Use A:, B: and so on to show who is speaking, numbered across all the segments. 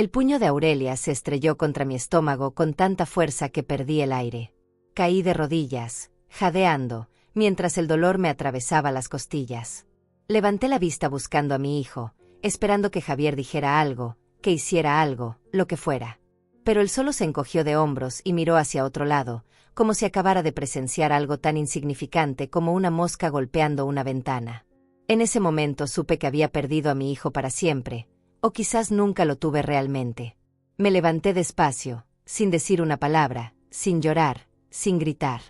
A: El puño de Aurelia se estrelló contra mi estómago con tanta fuerza que perdí el aire. Caí de rodillas, jadeando, mientras el dolor me atravesaba las costillas. Levanté la vista buscando a mi hijo, esperando que Javier dijera algo, que hiciera algo, lo que fuera. Pero él solo se encogió de hombros y miró hacia otro lado, como si acabara de presenciar algo tan insignificante como una mosca golpeando una ventana. En ese momento supe que había perdido a mi hijo para siempre, o quizás nunca lo tuve realmente. Me levanté despacio, sin decir una palabra, sin llorar, sin gritar.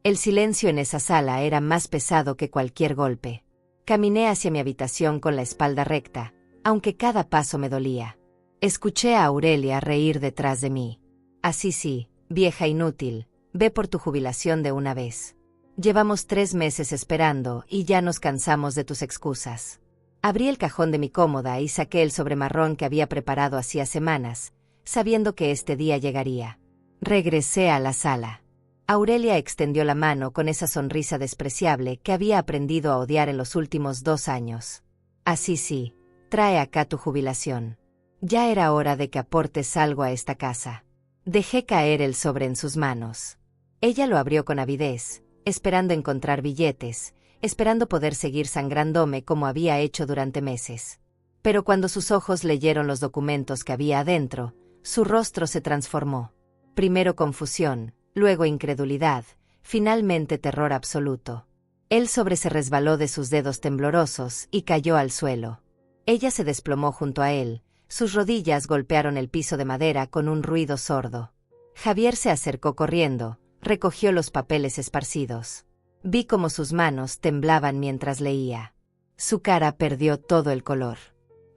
A: El silencio en esa sala era más pesado que cualquier golpe. Caminé hacia mi habitación con la espalda recta, aunque cada paso me dolía. Escuché a Aurelia reír detrás de mí. Así sí, vieja inútil, ve por tu jubilación de una vez. Llevamos 3 meses esperando y ya nos cansamos de tus excusas. Abrí el cajón de mi cómoda y saqué el sobremarrón que había preparado hacía semanas, sabiendo que este día llegaría. Regresé a la sala. Aurelia extendió la mano con esa sonrisa despreciable que había aprendido a odiar en los últimos 2 años. Así sí, trae acá tu jubilación. Ya era hora de que aportes algo a esta casa. Dejé caer el sobre en sus manos. Ella lo abrió con avidez, esperando encontrar billetes, esperando poder seguir sangrándome como había hecho durante meses. Pero cuando sus ojos leyeron los documentos que había adentro, su rostro se transformó. Primero confusión, luego incredulidad, finalmente terror absoluto. El sobre se resbaló de sus dedos temblorosos y cayó al suelo. Ella se desplomó junto a él, sus rodillas golpearon el piso de madera con un ruido sordo. Javier se acercó corriendo, recogió los papeles esparcidos. Vi cómo sus manos temblaban mientras leía. Su cara perdió todo el color.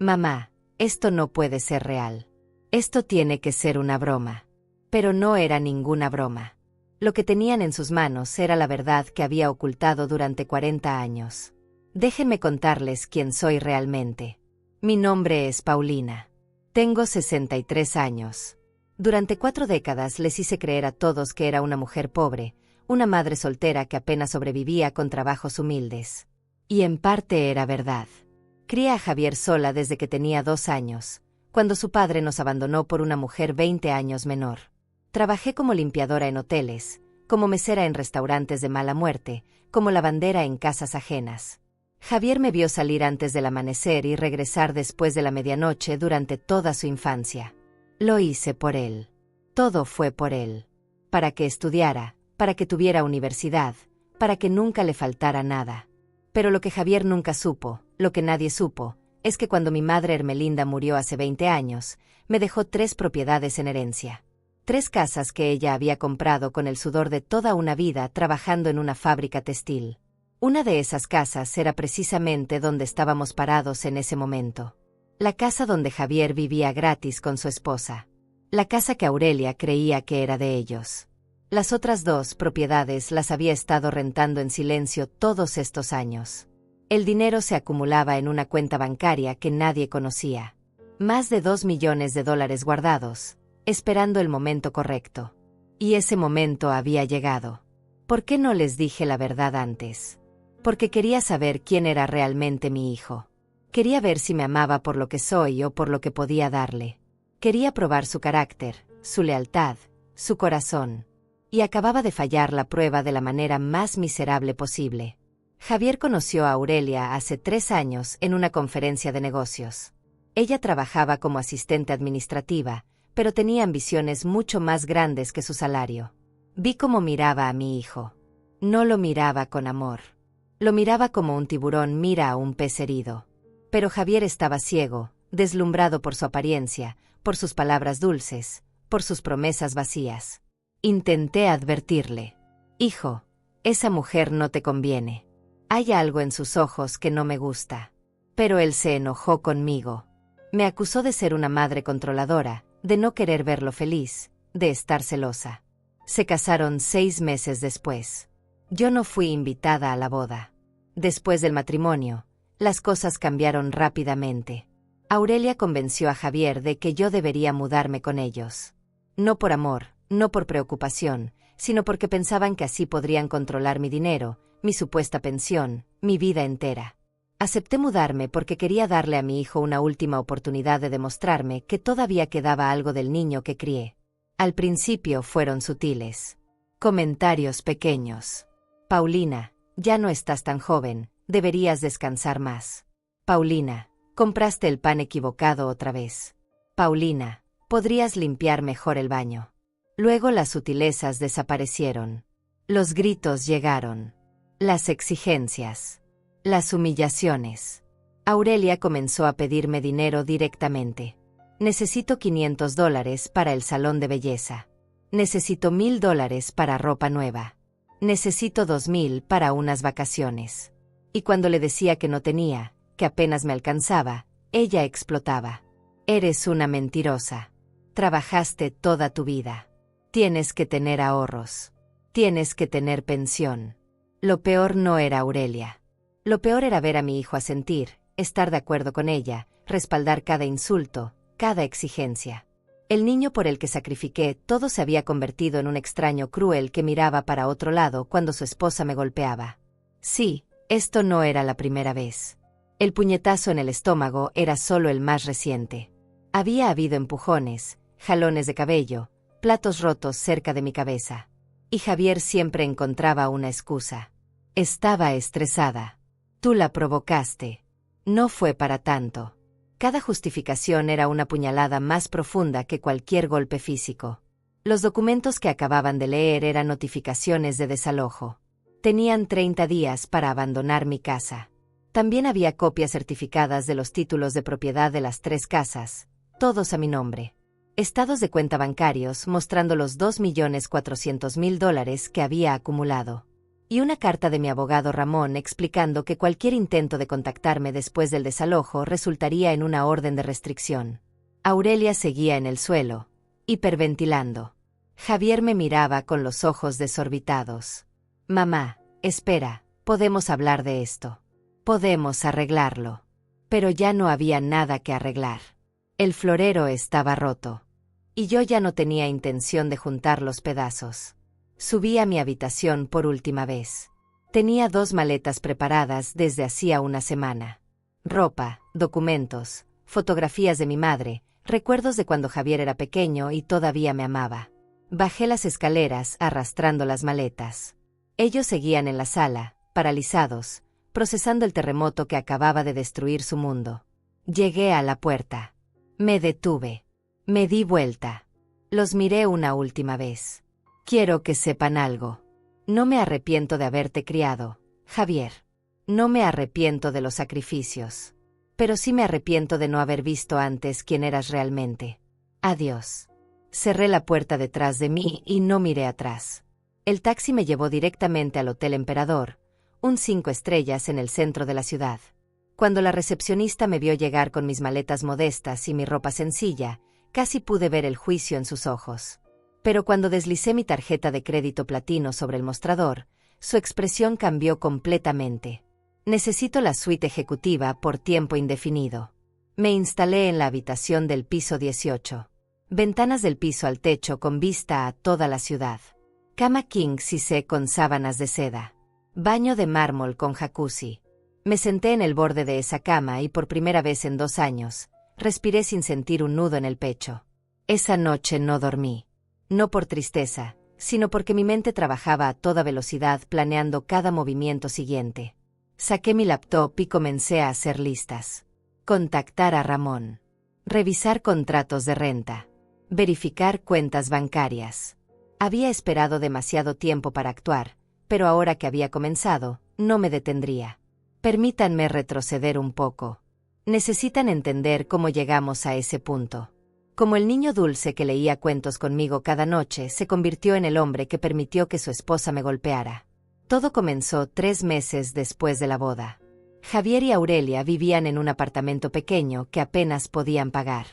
A: Mamá, esto no puede ser real. Esto tiene que ser una broma. Pero no era ninguna broma. Lo que tenían en sus manos era la verdad que había ocultado durante 40 años. Déjenme contarles quién soy realmente. Mi nombre es Paulina. Tengo 63 años. Durante 4 décadas les hice creer a todos que era una mujer pobre, una madre soltera que apenas sobrevivía con trabajos humildes. Y en parte era verdad. Crié a Javier sola desde que tenía 2 años, cuando su padre nos abandonó por una mujer 20 años menor. Trabajé como limpiadora en hoteles, como mesera en restaurantes de mala muerte, como lavandera en casas ajenas. Javier me vio salir antes del amanecer y regresar después de la medianoche durante toda su infancia. Lo hice por él. Todo fue por él. Para que estudiara, para que tuviera universidad, para que nunca le faltara nada. Pero lo que Javier nunca supo, lo que nadie supo, es que cuando mi madre Hermelinda murió hace 20 años, me dejó 3 propiedades en herencia. 3 casas que ella había comprado con el sudor de toda una vida trabajando en una fábrica textil. Una de esas casas era precisamente donde estábamos parados en ese momento. La casa donde Javier vivía gratis con su esposa. La casa que Aurelia creía que era de ellos. Las otras 2 propiedades las había estado rentando en silencio todos estos años. El dinero se acumulaba en una cuenta bancaria que nadie conocía. Más de $2 millones guardados, esperando el momento correcto. Y ese momento había llegado. ¿Por qué no les dije la verdad antes? Porque quería saber quién era realmente mi hijo. Quería ver si me amaba por lo que soy o por lo que podía darle. Quería probar su carácter, su lealtad, su corazón. Y acababa de fallar la prueba de la manera más miserable posible. Javier conoció a Aurelia hace 3 años en una conferencia de negocios. Ella trabajaba como asistente administrativa, pero tenía ambiciones mucho más grandes que su salario. Vi cómo miraba a mi hijo. No lo miraba con amor. Lo miraba como un tiburón mira a un pez herido. Pero Javier estaba ciego, deslumbrado por su apariencia, por sus palabras dulces, por sus promesas vacías. Intenté advertirle. Hijo, esa mujer no te conviene. Hay algo en sus ojos que no me gusta. Pero él se enojó conmigo. Me acusó de ser una madre controladora, de no querer verlo feliz, de estar celosa. Se casaron 6 meses después. Yo no fui invitada a la boda. Después del matrimonio, las cosas cambiaron rápidamente. Aurelia convenció a Javier de que yo debería mudarme con ellos. No por amor, no por preocupación, sino porque pensaban que así podrían controlar mi dinero, mi supuesta pensión, mi vida entera. Acepté mudarme porque quería darle a mi hijo una última oportunidad de demostrarme que todavía quedaba algo del niño que crié. Al principio fueron sutiles. Comentarios pequeños. Paulina, ya no estás tan joven, deberías descansar más. Paulina, compraste el pan equivocado otra vez. Paulina, podrías limpiar mejor el baño. Luego las sutilezas desaparecieron. Los gritos llegaron. Las exigencias. Las humillaciones. Aurelia comenzó a pedirme dinero directamente. Necesito $500 para el salón de belleza. Necesito $1000 para ropa nueva. Necesito 2000 para unas vacaciones. Y cuando le decía que no tenía, que apenas me alcanzaba, ella explotaba. Eres una mentirosa. Trabajaste toda tu vida. Tienes que tener ahorros. Tienes que tener pensión. Lo peor no era Aurelia. Lo peor era ver a mi hijo asentir, estar de acuerdo con ella, respaldar cada insulto, cada exigencia. El niño por el que sacrifiqué todo se había convertido en un extraño cruel que miraba para otro lado cuando su esposa me golpeaba. Sí, esto no era la primera vez. El puñetazo en el estómago era solo el más reciente. Había habido empujones, jalones de cabello, platos rotos cerca de mi cabeza. Y Javier siempre encontraba una excusa. Estaba estresada. Tú la provocaste. No fue para tanto. Cada justificación era una puñalada más profunda que cualquier golpe físico. Los documentos que acababan de leer eran notificaciones de desalojo. Tenían 30 días para abandonar mi casa. También había copias certificadas de los títulos de propiedad de las 3 casas, todos a mi nombre. Estados de cuenta bancarios mostrando los $2.400.000 que había acumulado. Y una carta de mi abogado Ramón explicando que cualquier intento de contactarme después del desalojo resultaría en una orden de restricción. Aurelia seguía en el suelo, hiperventilando. Javier me miraba con los ojos desorbitados. Mamá, espera, podemos hablar de esto. Podemos arreglarlo. Pero ya no había nada que arreglar. El florero estaba roto. Y yo ya no tenía intención de juntar los pedazos. Subí a mi habitación por última vez. Tenía 2 maletas preparadas desde hacía una semana. Ropa, documentos, fotografías de mi madre, recuerdos de cuando Javier era pequeño y todavía me amaba. Bajé las escaleras arrastrando las maletas. Ellos seguían en la sala, paralizados, procesando el terremoto que acababa de destruir su mundo. Llegué a la puerta. Me detuve. Me di vuelta. Los miré una última vez. Quiero que sepan algo. No me arrepiento de haberte criado, Javier. No me arrepiento de los sacrificios. Pero sí me arrepiento de no haber visto antes quién eras realmente. Adiós. Cerré la puerta detrás de mí y no miré atrás. El taxi me llevó directamente al Hotel Emperador, un 5 estrellas en el centro de la ciudad. Cuando la recepcionista me vio llegar con mis maletas modestas y mi ropa sencilla, casi pude ver el juicio en sus ojos. Pero cuando deslicé mi tarjeta de crédito platino sobre el mostrador, su expresión cambió completamente. Necesito la suite ejecutiva por tiempo indefinido. Me instalé en la habitación del piso 18. Ventanas del piso al techo con vista a toda la ciudad. Cama king size con sábanas de seda. Baño de mármol con jacuzzi. Me senté en el borde de esa cama y por primera vez en 2 años, respiré sin sentir un nudo en el pecho. Esa noche no dormí. No por tristeza, sino porque mi mente trabajaba a toda velocidad planeando cada movimiento siguiente. Saqué mi laptop y comencé a hacer listas. Contactar a Ramón. Revisar contratos de renta. Verificar cuentas bancarias. Había esperado demasiado tiempo para actuar, pero ahora que había comenzado, no me detendría. Permítanme retroceder un poco. Necesitan entender cómo llegamos a ese punto. Como el niño dulce que leía cuentos conmigo cada noche se convirtió en el hombre que permitió que su esposa me golpeara. Todo comenzó 3 meses después de la boda. Javier y Aurelia vivían en un apartamento pequeño que apenas podían pagar.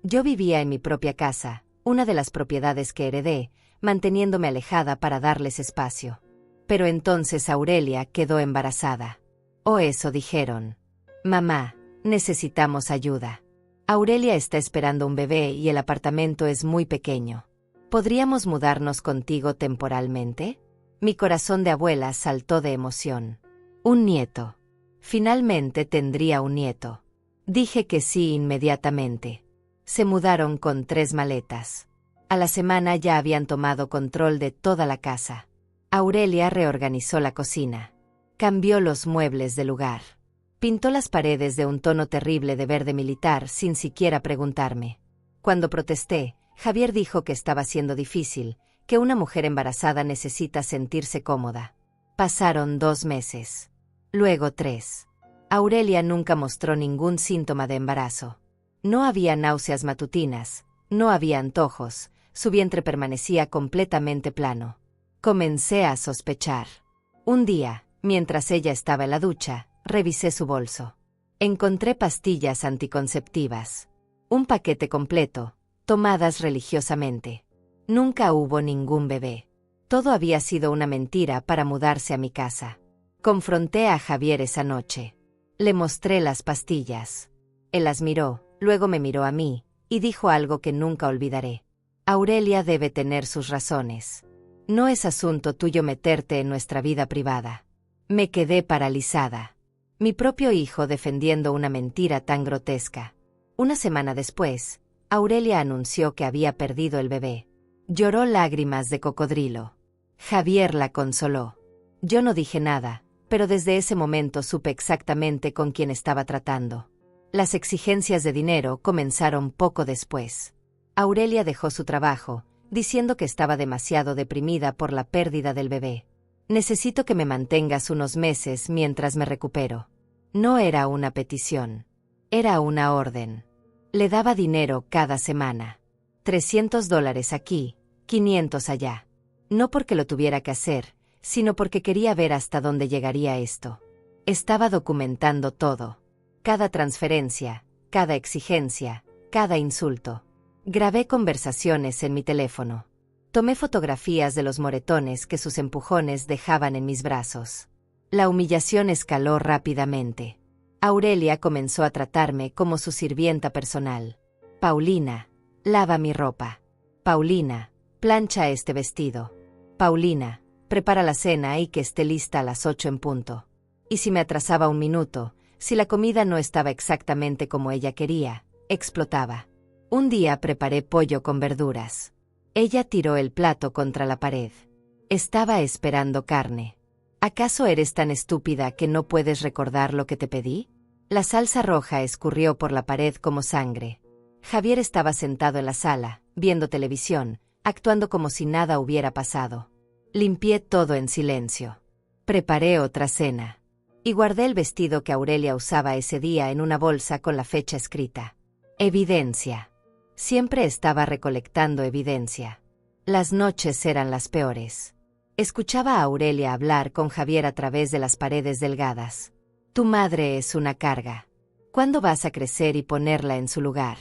A: Yo vivía en mi propia casa, una de las propiedades que heredé, manteniéndome alejada para darles espacio. Pero entonces Aurelia quedó embarazada. O eso dijeron. Mamá, necesitamos ayuda. Aurelia está esperando un bebé y el apartamento es muy pequeño. ¿Podríamos mudarnos contigo temporalmente? Mi corazón de abuela saltó de emoción. Un nieto. Finalmente tendría un nieto. Dije que sí inmediatamente. Se mudaron con 3 maletas. A la semana ya habían tomado control de toda la casa. Aurelia reorganizó la cocina. Cambió los muebles de lugar. Pintó las paredes de un tono terrible de verde militar sin siquiera preguntarme. Cuando protesté, Javier dijo que estaba siendo difícil, que una mujer embarazada necesita sentirse cómoda. Pasaron 2 meses. Luego 3. Aurelia nunca mostró ningún síntoma de embarazo. No había náuseas matutinas, no había antojos, su vientre permanecía completamente plano. Comencé a sospechar. Un día, mientras ella estaba en la ducha, revisé su bolso. Encontré pastillas anticonceptivas. Un paquete completo, tomadas religiosamente. Nunca hubo ningún bebé. Todo había sido una mentira para mudarse a mi casa. Confronté a Javier esa noche. Le mostré las pastillas. Él las miró, luego me miró a mí, y dijo algo que nunca olvidaré. Aurelia debe tener sus razones. No es asunto tuyo meterte en nuestra vida privada. Me quedé paralizada. Mi propio hijo defendiendo una mentira tan grotesca. Una semana después, Aurelia anunció que había perdido el bebé. Lloró lágrimas de cocodrilo. Javier la consoló. Yo no dije nada, pero desde ese momento supe exactamente con quién estaba tratando. Las exigencias de dinero comenzaron poco después. Aurelia dejó su trabajo, diciendo que estaba demasiado deprimida por la pérdida del bebé. Necesito que me mantengas unos meses mientras me recupero. No era una petición. Era una orden. Le daba dinero cada semana. $300 aquí, 500 allá. No porque lo tuviera que hacer, sino porque quería ver hasta dónde llegaría esto. Estaba documentando todo. Cada transferencia, cada exigencia, cada insulto. Grabé conversaciones en mi teléfono. Tomé fotografías de los moretones que sus empujones dejaban en mis brazos. La humillación escaló rápidamente. Aurelia comenzó a tratarme como su sirvienta personal. Paulina, lava mi ropa. Paulina, plancha este vestido. Paulina, prepara la cena y que esté lista a las 8 en punto. Y si me atrasaba un minuto, si la comida no estaba exactamente como ella quería, explotaba. Un día preparé pollo con verduras. Ella tiró el plato contra la pared. Estaba esperando carne. ¿Acaso eres tan estúpida que no puedes recordar lo que te pedí? La salsa roja escurrió por la pared como sangre. Javier estaba sentado en la sala, viendo televisión, actuando como si nada hubiera pasado. Limpié todo en silencio. Preparé otra cena. Y guardé el vestido que Aurelia usaba ese día en una bolsa con la fecha escrita. Evidencia. Siempre estaba recolectando evidencia. Las noches eran las peores. Escuchaba a Aurelia hablar con Javier a través de las paredes delgadas. Tu madre es una carga. ¿Cuándo vas a crecer y ponerla en su lugar?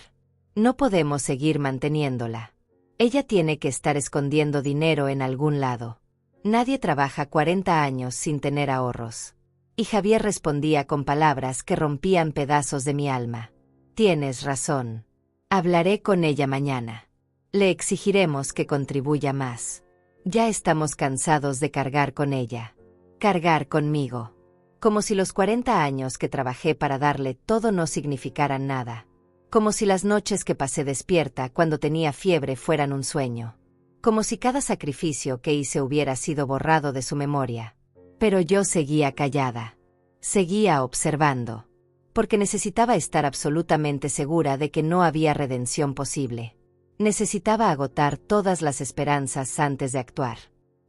A: No podemos seguir manteniéndola. Ella tiene que estar escondiendo dinero en algún lado. Nadie trabaja 40 años sin tener ahorros. Y Javier respondía con palabras que rompían pedazos de mi alma. Tienes razón. Hablaré con ella mañana. Le exigiremos que contribuya más. Ya estamos cansados de cargar con ella. Cargar conmigo. Como si los 40 años que trabajé para darle todo no significaran nada. Como si las noches que pasé despierta cuando tenía fiebre fueran un sueño. Como si cada sacrificio que hice hubiera sido borrado de su memoria. Pero yo seguía callada. Seguía observando. Porque necesitaba estar absolutamente segura de que no había redención posible. Necesitaba agotar todas las esperanzas antes de actuar.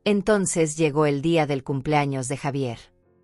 A: Entonces llegó el día del cumpleaños de Javier.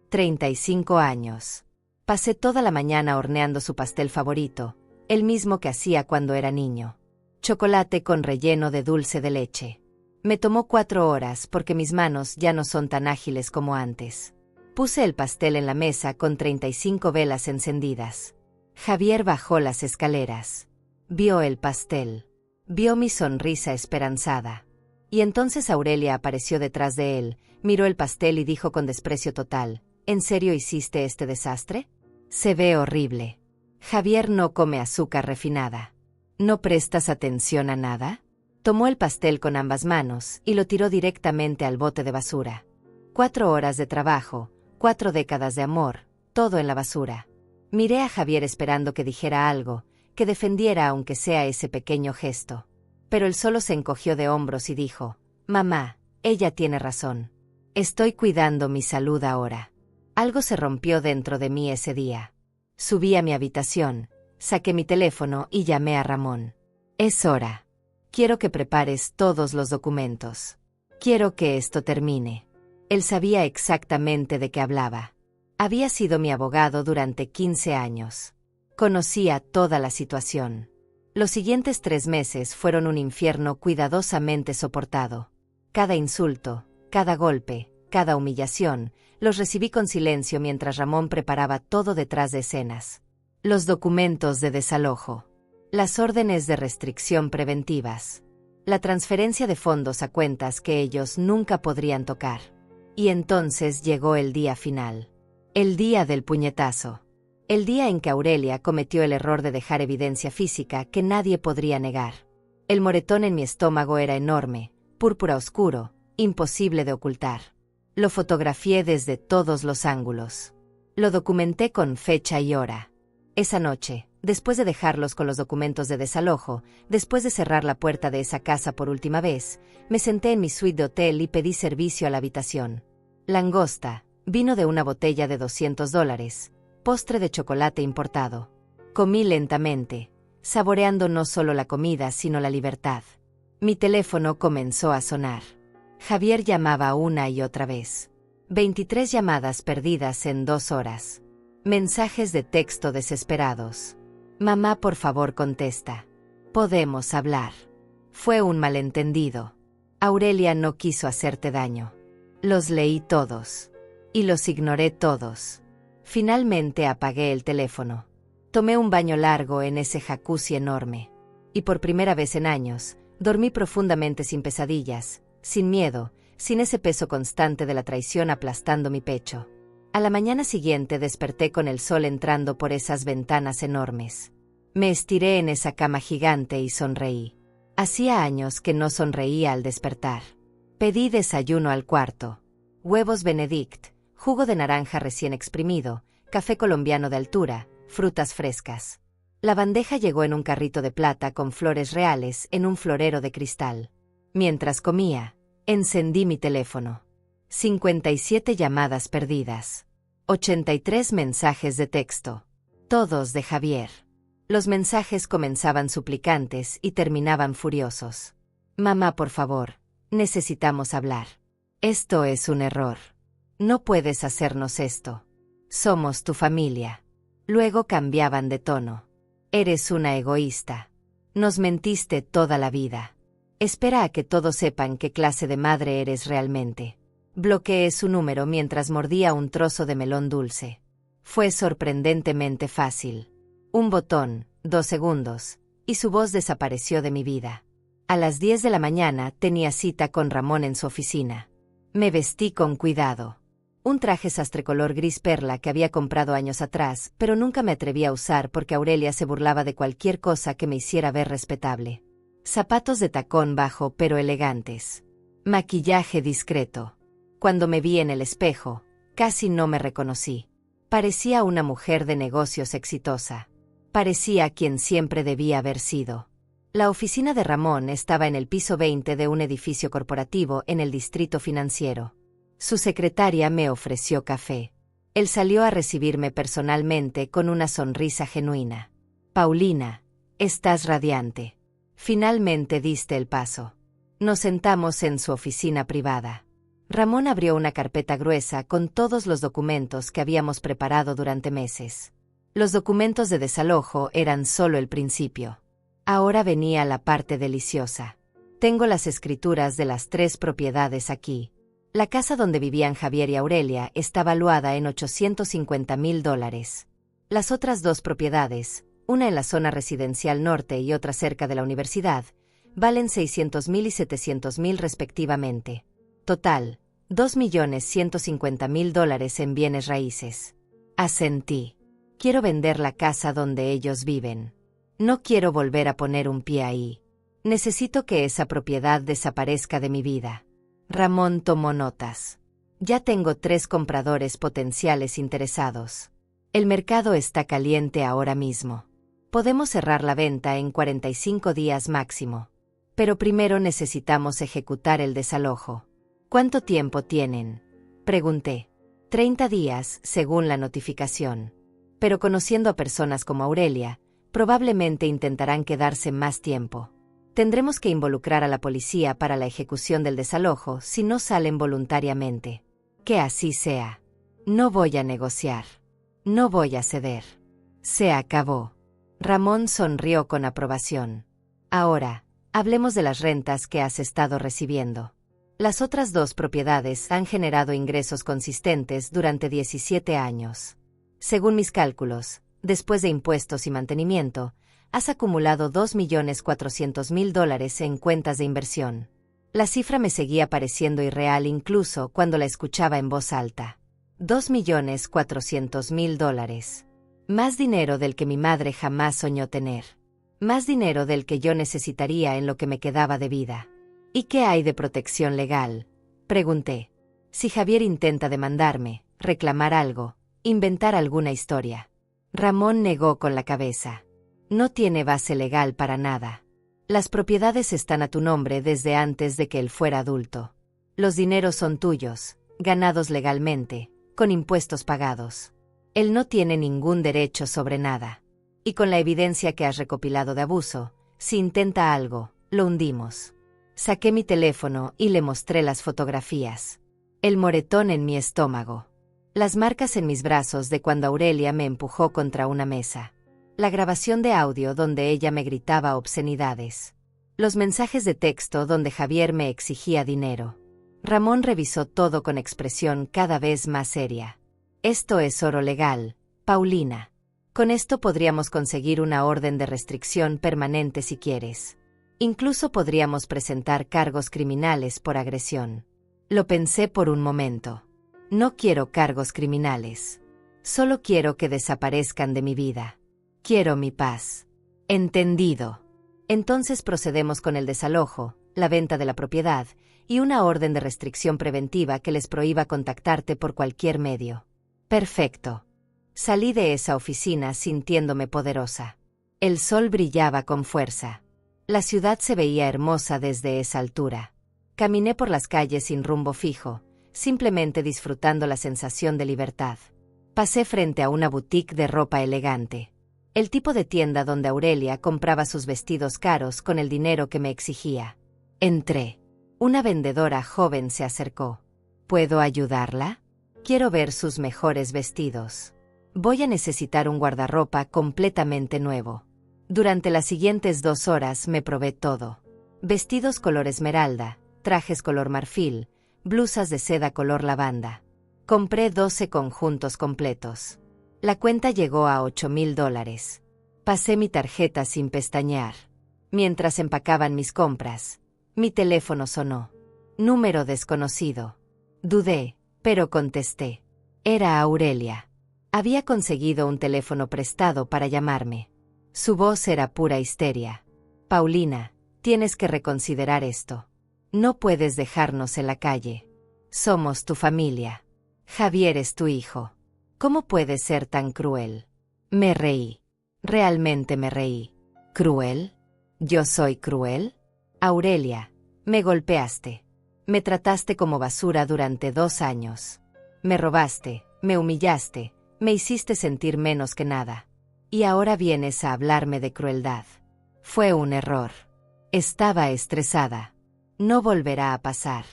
A: 35 años. Pasé toda la mañana horneando su pastel favorito, el mismo que hacía cuando era niño. Chocolate con relleno de dulce de leche. Me tomó 4 horas porque mis manos ya no son tan ágiles como antes. Puse el pastel en la mesa con 35 velas encendidas. Javier bajó las escaleras. Vio el pastel. Vio mi sonrisa esperanzada. Y entonces Aurelia apareció detrás de él, miró el pastel y dijo con desprecio total, ¿en serio hiciste este desastre? Se ve horrible. Javier no come azúcar refinada. ¿No prestas atención a nada? Tomó el pastel con ambas manos y lo tiró directamente al bote de basura. 4 horas de trabajo, 4 décadas de amor, todo en la basura. Miré a Javier esperando que dijera algo, que defendiera aunque sea ese pequeño gesto. Pero él solo se encogió de hombros y dijo: «Mamá, ella tiene razón. Estoy cuidando mi salud ahora». Algo se rompió dentro de mí ese día. Subí a mi habitación, saqué mi teléfono y llamé a Ramón. «Es hora. Quiero que prepares todos los documentos. Quiero que esto termine». Él sabía exactamente de qué hablaba. Había sido mi abogado durante 15 años. Conocía toda la situación. Los siguientes 3 meses fueron un infierno cuidadosamente soportado. Cada insulto, cada golpe, cada humillación, los recibí con silencio mientras Ramón preparaba todo detrás de escenas. Los documentos de desalojo. Las órdenes de restricción preventivas. La transferencia de fondos a cuentas que ellos nunca podrían tocar. Y entonces llegó el día final. El día del puñetazo. El día en que Aurelia cometió el error de dejar evidencia física que nadie podría negar. El moretón en mi estómago era enorme, púrpura oscuro, imposible de ocultar. Lo fotografié desde todos los ángulos. Lo documenté con fecha y hora. Esa noche, después de dejarlos con los documentos de desalojo, después de cerrar la puerta de esa casa por última vez, me senté en mi suite de hotel y pedí servicio a la habitación. Langosta, vino de una botella de $200, postre de chocolate importado. Comí lentamente, saboreando no solo la comida sino la libertad. Mi teléfono comenzó a sonar. Javier llamaba una y otra vez. 23 llamadas perdidas en 2 horas. Mensajes de texto desesperados. «Mamá, por favor, contesta. Podemos hablar. Fue un malentendido. Aurelia no quiso hacerte daño». Los leí todos. Y los ignoré todos. Finalmente apagué el teléfono. Tomé un baño largo en ese jacuzzi enorme. Y por primera vez en años, dormí profundamente sin pesadillas, sin miedo, sin ese peso constante de la traición aplastando mi pecho. A la mañana siguiente desperté con el sol entrando por esas ventanas enormes. Me estiré en esa cama gigante y sonreí. Hacía años que no sonreía al despertar. Pedí desayuno al cuarto. Huevos Benedict, jugo de naranja recién exprimido, café colombiano de altura, frutas frescas. La bandeja llegó en un carrito de plata con flores reales en un florero de cristal. Mientras comía, encendí mi teléfono. 57 llamadas perdidas. 83 mensajes de texto. Todos de Javier. Los mensajes comenzaban suplicantes y terminaban furiosos. «Mamá, por favor, necesitamos hablar. Esto es un error. No puedes hacernos esto. Somos tu familia». Luego cambiaban de tono. «Eres una egoísta. Nos mentiste toda la vida. Espera a que todos sepan qué clase de madre eres realmente». Bloqueé su número mientras mordía un trozo de melón dulce. Fue sorprendentemente fácil. Un botón, 2 segundos, y su voz desapareció de mi vida. A las 10 de la mañana tenía cita con Ramón en su oficina. Me vestí con cuidado. Un traje sastre color gris perla que había comprado años atrás, pero nunca me atreví a usar porque Aurelia se burlaba de cualquier cosa que me hiciera ver respetable. Zapatos de tacón bajo pero elegantes. Maquillaje discreto. Cuando me vi en el espejo, casi no me reconocí. Parecía una mujer de negocios exitosa. Parecía quien siempre debía haber sido. La oficina de Ramón estaba en el piso 20 de un edificio corporativo en el distrito financiero. Su secretaria me ofreció café. Él salió a recibirme personalmente con una sonrisa genuina. «Paulina, estás radiante. Finalmente diste el paso». Nos sentamos en su oficina privada. Ramón abrió una carpeta gruesa con todos los documentos que habíamos preparado durante meses. Los documentos de desalojo eran solo el principio. Ahora venía la parte deliciosa. Tengo las escrituras de las 3 propiedades aquí. La casa donde vivían Javier y Aurelia está valuada en $850,000. Las otras 2 propiedades, una en la zona residencial norte y otra cerca de la universidad, valen $600,000 y $700,000 respectivamente. Total, $2,150,000 en bienes raíces. Asentí. Quiero vender la casa donde ellos viven. No quiero volver a poner un pie ahí. Necesito que esa propiedad desaparezca de mi vida. Ramón tomó notas. Ya tengo 3 compradores potenciales interesados. El mercado está caliente ahora mismo. Podemos cerrar la venta en 45 días máximo. Pero primero necesitamos ejecutar el desalojo. ¿Cuánto tiempo tienen?, pregunté. 30 días, según la notificación. Pero conociendo a personas como Aurelia, probablemente intentarán quedarse más tiempo. Tendremos que involucrar a la policía para la ejecución del desalojo si no salen voluntariamente. Que así sea. No voy a negociar. No voy a ceder. Se acabó. Ramón sonrió con aprobación. Ahora, hablemos de las rentas que has estado recibiendo. Las otras 2 propiedades han generado ingresos consistentes durante 17 años. Según mis cálculos, después de impuestos y mantenimiento, has acumulado $2.400.000 en cuentas de inversión. La cifra me seguía pareciendo irreal incluso cuando la escuchaba en voz alta. $2.400.000. Más dinero del que mi madre jamás soñó tener. Más dinero del que yo necesitaría en lo que me quedaba de vida. ¿Y qué hay de protección legal?, pregunté. Si Javier intenta demandarme, reclamar algo, inventar alguna historia. Ramón negó con la cabeza. No tiene base legal para nada. Las propiedades están a tu nombre desde antes de que él fuera adulto. Los dineros son tuyos, ganados legalmente, con impuestos pagados. Él no tiene ningún derecho sobre nada. Y con la evidencia que has recopilado de abuso, si intenta algo, lo hundimos. Saqué mi teléfono y le mostré las fotografías. El moretón en mi estómago. Las marcas en mis brazos de cuando Aurelia me empujó contra una mesa. La grabación de audio donde ella me gritaba obscenidades. Los mensajes de texto donde Javier me exigía dinero. Ramón revisó todo con expresión cada vez más seria. Esto es oro legal, Paulina. Con esto podríamos conseguir una orden de restricción permanente si quieres. Incluso podríamos presentar cargos criminales por agresión. Lo pensé por un momento. No quiero cargos criminales. Solo quiero que desaparezcan de mi vida. Quiero mi paz. Entendido. Entonces procedemos con el desalojo, la venta de la propiedad y una orden de restricción preventiva que les prohíba contactarte por cualquier medio. Perfecto. Salí de esa oficina sintiéndome poderosa. El sol brillaba con fuerza. La ciudad se veía hermosa desde esa altura. Caminé por las calles sin rumbo fijo, simplemente disfrutando la sensación de libertad. Pasé frente a una boutique de ropa elegante. El tipo de tienda donde Aurelia compraba sus vestidos caros con el dinero que me exigía. Entré. Una vendedora joven se acercó. ¿Puedo ayudarla? Quiero ver sus mejores vestidos. Voy a necesitar un guardarropa completamente nuevo. Durante las siguientes 2 horas me probé todo. Vestidos color esmeralda, trajes color marfil, blusas de seda color lavanda. Compré 12 conjuntos completos. La cuenta llegó a $8.000. Pasé mi tarjeta sin pestañear. Mientras empacaban mis compras, mi teléfono sonó. Número desconocido. Dudé, pero contesté. Era Aurelia. Había conseguido un teléfono prestado para llamarme. Su voz era pura histeria. Paulina, tienes que reconsiderar esto. No puedes dejarnos en la calle. Somos tu familia. Javier es tu hijo. ¿Cómo puedes ser tan cruel? Me reí. Realmente me reí. ¿Cruel? ¿Yo soy cruel? Aurelia, me golpeaste. Me trataste como basura durante 2 años. Me robaste, me humillaste, me hiciste sentir menos que nada. Y ahora vienes a hablarme de crueldad. Fue un error. Estaba estresada. No volverá a pasar.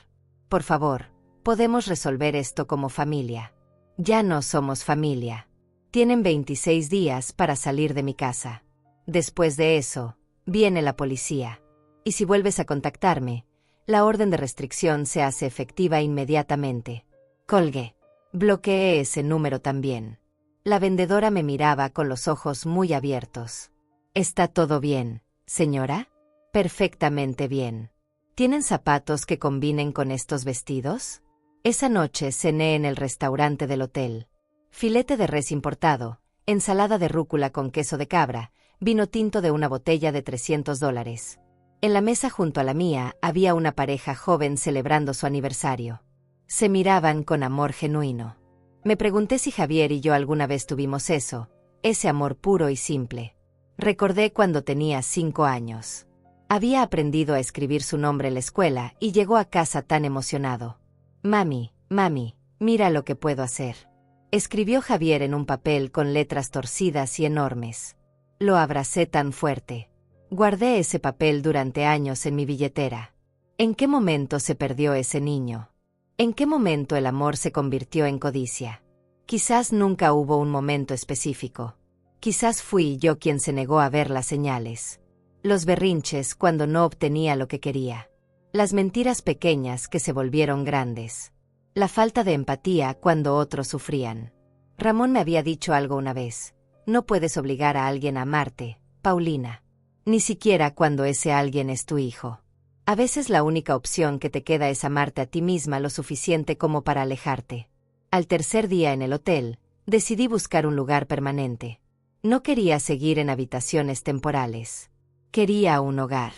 A: Por favor, podemos resolver esto como familia. Ya no somos familia. Tienen 26 días para salir de mi casa. Después de eso, viene la policía. Y si vuelves a contactarme, la orden de restricción se hace efectiva inmediatamente. Colgué. Bloqueé ese número también. La vendedora me miraba con los ojos muy abiertos. ¿Está todo bien, señora? Perfectamente bien. ¿Tienen zapatos que combinen con estos vestidos? Esa noche cené en el restaurante del hotel. Filete de res importado, ensalada de rúcula con queso de cabra, vino tinto de una botella de $300. En la mesa junto a la mía había una pareja joven celebrando su aniversario. Se miraban con amor genuino. Me pregunté si Javier y yo alguna vez tuvimos eso, ese amor puro y simple. Recordé cuando tenía 5 años. Había aprendido a escribir su nombre en la escuela y llegó a casa tan emocionado. Mami, mira lo que puedo hacer. Escribió Javier en un papel con letras torcidas y enormes. Lo abracé tan fuerte. Guardé ese papel durante años en mi billetera. ¿En qué momento se perdió ese niño? ¿En qué momento el amor se convirtió en codicia? Quizás nunca hubo un momento específico. Quizás fui yo quien se negó a ver las señales. Los berrinches cuando no obtenía lo que quería. Las mentiras pequeñas que se volvieron grandes. La falta de empatía cuando otros sufrían. Ramón me había dicho algo una vez. No puedes obligar a alguien a amarte, Paulina. Ni siquiera cuando ese alguien es tu hijo. A veces la única opción que te queda es amarte a ti misma lo suficiente como para alejarte. Al tercer día en el hotel, decidí buscar un lugar permanente. No quería seguir en habitaciones temporales. Quería un hogar.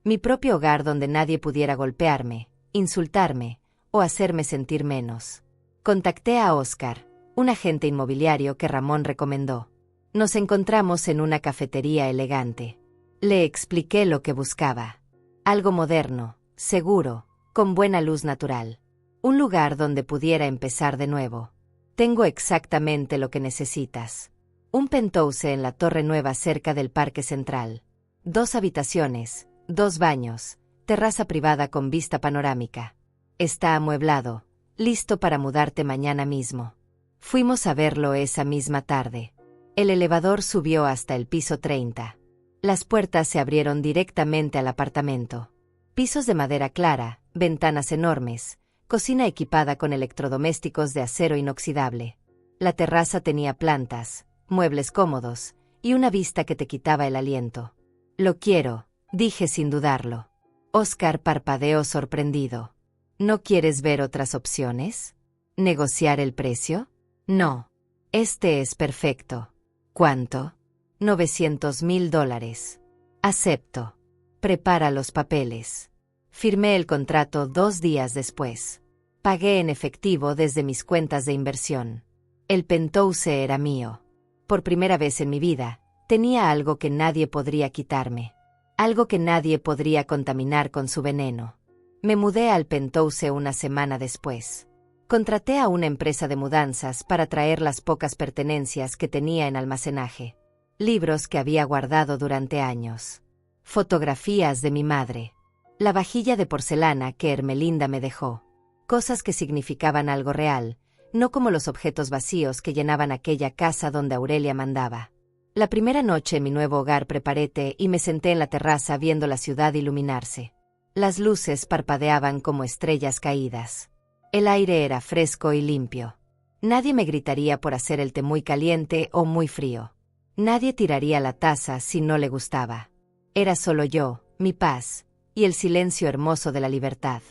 A: Mi propio hogar donde nadie pudiera golpearme, insultarme o hacerme sentir menos. Contacté a Oscar, un agente inmobiliario que Ramón recomendó. Nos encontramos en una cafetería elegante. Le expliqué lo que buscaba. Algo moderno, seguro, con buena luz natural. Un lugar donde pudiera empezar de nuevo. Tengo exactamente lo que necesitas. Un penthouse en la Torre Nueva cerca del Parque Central. 2 habitaciones, 2 baños, terraza privada con vista panorámica. Está amueblado, listo para mudarte mañana mismo. Fuimos a verlo esa misma tarde. El elevador subió hasta el piso 30. Las puertas se abrieron directamente al apartamento. Pisos de madera clara, ventanas enormes, cocina equipada con electrodomésticos de acero inoxidable. La terraza tenía plantas, muebles cómodos y una vista que te quitaba el aliento. Lo quiero, dije sin dudarlo. Oscar parpadeó sorprendido. ¿No quieres ver otras opciones? ¿Negociar el precio? No. Este es perfecto. ¿Cuánto? $900,000. Acepto. Prepara los papeles. Firmé el contrato 2 días después. Pagué en efectivo desde mis cuentas de inversión. El penthouse era mío. Por primera vez en mi vida, tenía algo que nadie podría quitarme. Algo que nadie podría contaminar con su veneno. Me mudé al penthouse una semana después. Contraté a una empresa de mudanzas para traer las pocas pertenencias que tenía en almacenaje. Libros que había guardado durante años. Fotografías de mi madre. La vajilla de porcelana que Hermelinda me dejó. Cosas que significaban algo real, no como los objetos vacíos que llenaban aquella casa donde Aurelia mandaba. La primera noche en mi nuevo hogar preparé té y me senté en la terraza viendo la ciudad iluminarse. Las luces parpadeaban como estrellas caídas. El aire era fresco y limpio. Nadie me gritaría por hacer el té muy caliente o muy frío. Nadie tiraría la taza si no le gustaba. Era solo yo, mi paz, y el silencio hermoso de la libertad.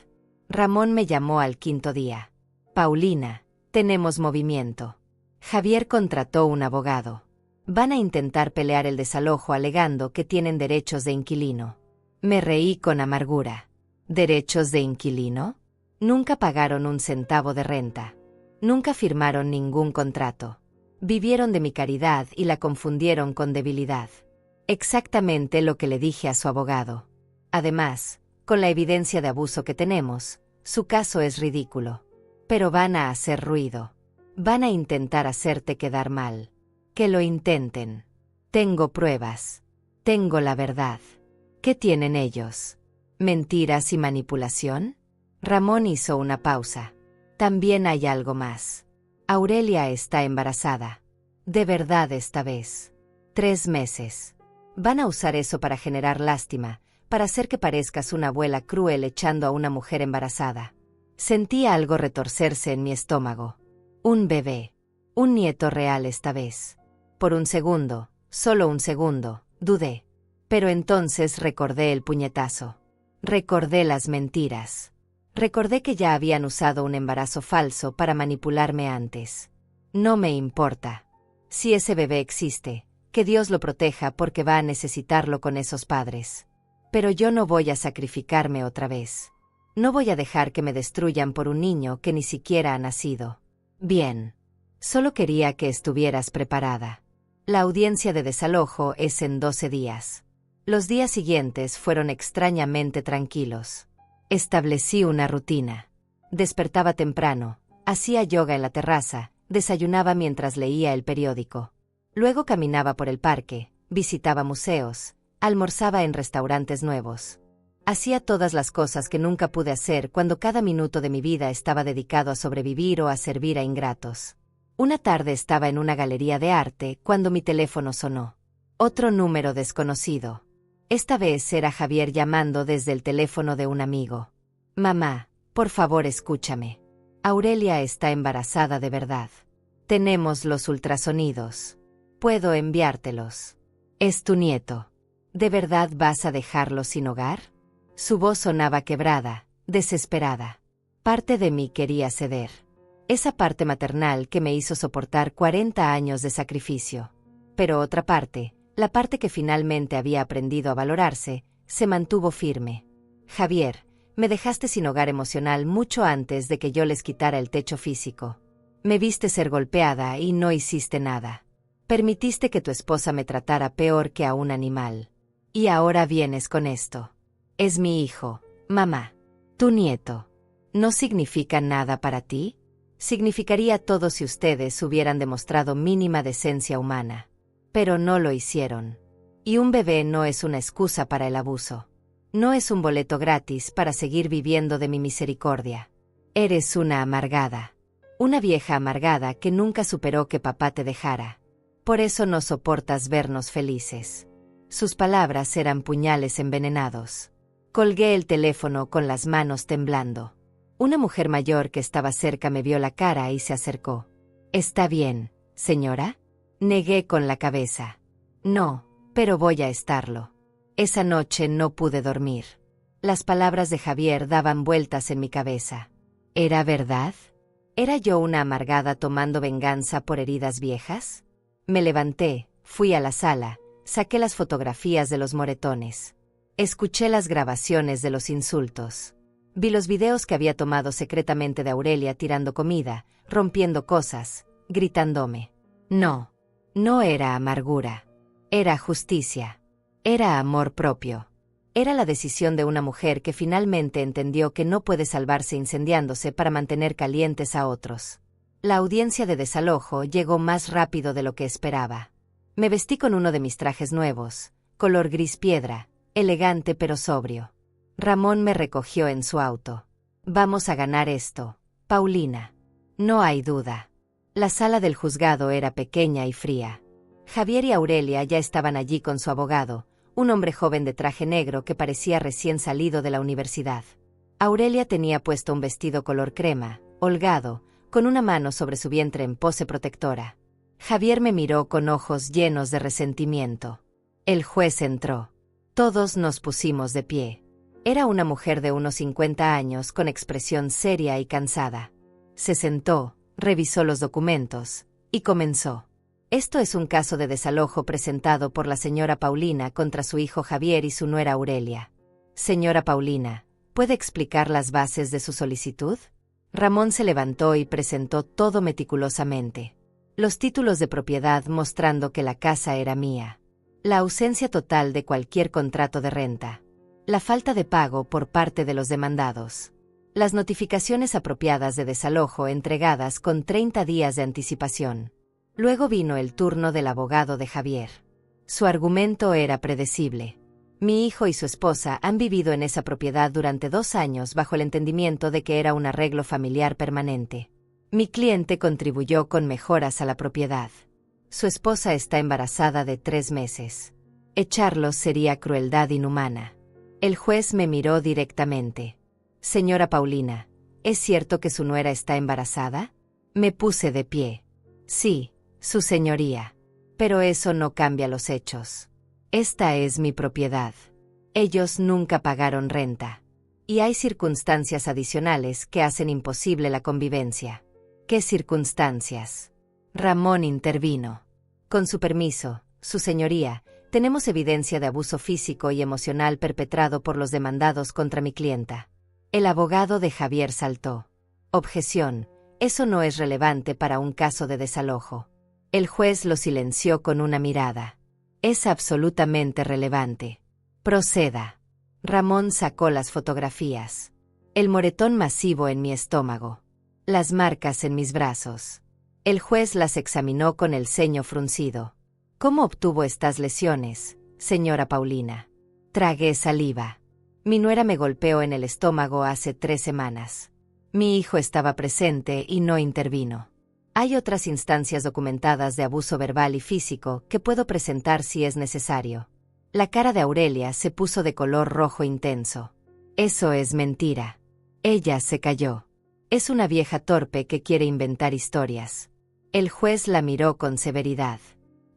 A: Ramón me llamó al 5.º día. Paulina, tenemos movimiento. Javier contrató un abogado. Van a intentar pelear el desalojo alegando que tienen derechos de inquilino. Me reí con amargura. ¿Derechos de inquilino? Nunca pagaron un centavo de renta. Nunca firmaron ningún contrato. Vivieron de mi caridad y la confundieron con debilidad. Exactamente lo que le dije a su abogado. Además, con la evidencia de abuso que tenemos, su caso es ridículo. Pero van a hacer ruido. Van a intentar hacerte quedar mal. Que lo intenten. Tengo pruebas. Tengo la verdad. ¿Qué tienen ellos? ¿Mentiras y manipulación? Ramón hizo una pausa. También hay algo más. Aurelia está embarazada. De verdad esta vez. 3 meses. Van a usar eso para generar lástima, para hacer que parezcas una abuela cruel echando a una mujer embarazada. Sentí algo retorcerse en mi estómago. Un bebé. Un nieto real esta vez. Por un segundo, solo un segundo, dudé. Pero entonces recordé el puñetazo. Recordé las mentiras. Recordé que ya habían usado un embarazo falso para manipularme antes. No me importa. Si ese bebé existe, que Dios lo proteja porque va a necesitarlo con esos padres. Pero yo no voy a sacrificarme otra vez. No voy a dejar que me destruyan por un niño que ni siquiera ha nacido. Bien. Solo quería que estuvieras preparada. La audiencia de desalojo es en 12 días. Los días siguientes fueron extrañamente tranquilos. Establecí una rutina. Despertaba temprano, hacía yoga en la terraza, desayunaba mientras leía el periódico. Luego caminaba por el parque, visitaba museos, almorzaba en restaurantes nuevos. Hacía todas las cosas que nunca pude hacer cuando cada minuto de mi vida estaba dedicado a sobrevivir o a servir a ingratos. Una tarde estaba en una galería de arte cuando mi teléfono sonó. Otro número desconocido. Esta vez era Javier llamando desde el teléfono de un amigo. Mamá, por favor escúchame. Aurelia está embarazada de verdad. Tenemos los ultrasonidos. Puedo enviártelos. Es tu nieto. ¿De verdad vas a dejarlo sin hogar? Su voz sonaba quebrada, desesperada. Parte de mí quería ceder. Esa parte maternal que me hizo soportar 40 años de sacrificio. Pero otra parte, la parte que finalmente había aprendido a valorarse, se mantuvo firme. Javier, me dejaste sin hogar emocional mucho antes de que yo les quitara el techo físico. Me viste ser golpeada y no hiciste nada. Permitiste que tu esposa me tratara peor que a un animal. Y ahora vienes con esto. Es mi hijo, mamá. Tu nieto. ¿No significa nada para ti? Significaría todo si ustedes hubieran demostrado mínima decencia humana. Pero no lo hicieron. Y un bebé no es una excusa para el abuso. No es un boleto gratis para seguir viviendo de mi misericordia. Eres una amargada. Una vieja amargada que nunca superó que papá te dejara. Por eso no soportas vernos felices. Sus palabras eran puñales envenenados. Colgué el teléfono con las manos temblando. Una mujer mayor que estaba cerca me vio la cara y se acercó. ¿Está bien, señora? Negué con la cabeza. No, pero voy a estarlo. Esa noche no pude dormir. Las palabras de Javier daban vueltas en mi cabeza. ¿Era verdad? ¿Era yo una amargada tomando venganza por heridas viejas? Me levanté, fui a la sala, saqué las fotografías de los moretones. Escuché las grabaciones de los insultos. Vi los videos que había tomado secretamente de Aurelia tirando comida, rompiendo cosas, gritándome. No, no era amargura. Era justicia. Era amor propio. Era la decisión de una mujer que finalmente entendió que no puede salvarse incendiándose para mantener calientes a otros. La audiencia de desalojo llegó más rápido de lo que esperaba. Me vestí con uno de mis trajes nuevos, color gris piedra, elegante pero sobrio. Ramón me recogió en su auto. Vamos a ganar esto, Paulina. No hay duda. La sala del juzgado era pequeña y fría. Javier y Aurelia ya estaban allí con su abogado, un hombre joven de traje negro que parecía recién salido de la universidad. Aurelia tenía puesto un vestido color crema, holgado, con una mano sobre su vientre en pose protectora. Javier me miró con ojos llenos de resentimiento. El juez entró. Todos nos pusimos de pie. Era una mujer de unos 50 años con expresión seria y cansada. Se sentó, revisó los documentos, y comenzó. Esto es un caso de desalojo presentado por la señora Paulina contra su hijo Javier y su nuera Aurelia. Señora Paulina, ¿puede explicar las bases de su solicitud? Ramón se levantó y presentó todo meticulosamente. Los títulos de propiedad mostrando que la casa era mía. La ausencia total de cualquier contrato de renta. La falta de pago por parte de los demandados. Las notificaciones apropiadas de desalojo entregadas con 30 días de anticipación. Luego vino el turno del abogado de Javier. Su argumento era predecible. Mi hijo y su esposa han vivido en esa propiedad durante 2 años bajo el entendimiento de que era un arreglo familiar permanente. Mi cliente contribuyó con mejoras a la propiedad. Su esposa está embarazada de 3 meses. Echarlos sería crueldad inhumana. El juez me miró directamente. Señora Paulina, ¿es cierto que su nuera está embarazada? Me puse de pie. Sí, su señoría. Pero eso no cambia los hechos. Esta es mi propiedad. Ellos nunca pagaron renta. Y hay circunstancias adicionales que hacen imposible la convivencia. ¿Qué circunstancias? Ramón intervino. Con su permiso, su señoría, tenemos evidencia de abuso físico y emocional perpetrado por los demandados contra mi clienta. El abogado de Javier saltó. Objeción. Eso no es relevante para un caso de desalojo. El juez lo silenció con una mirada. Es absolutamente relevante. Proceda. Ramón sacó las fotografías. El moretón masivo en mi estómago. Las marcas en mis brazos. El juez las examinó con el ceño fruncido. ¿Cómo obtuvo estas lesiones, señora Paulina? Tragué saliva. Mi nuera me golpeó en el estómago hace 3 semanas. Mi hijo estaba presente y no intervino. Hay otras instancias documentadas de abuso verbal y físico que puedo presentar si es necesario. La cara de Aurelia se puso de color rojo intenso. Eso es mentira. Ella se calló. Es una vieja torpe que quiere inventar historias. El juez la miró con severidad.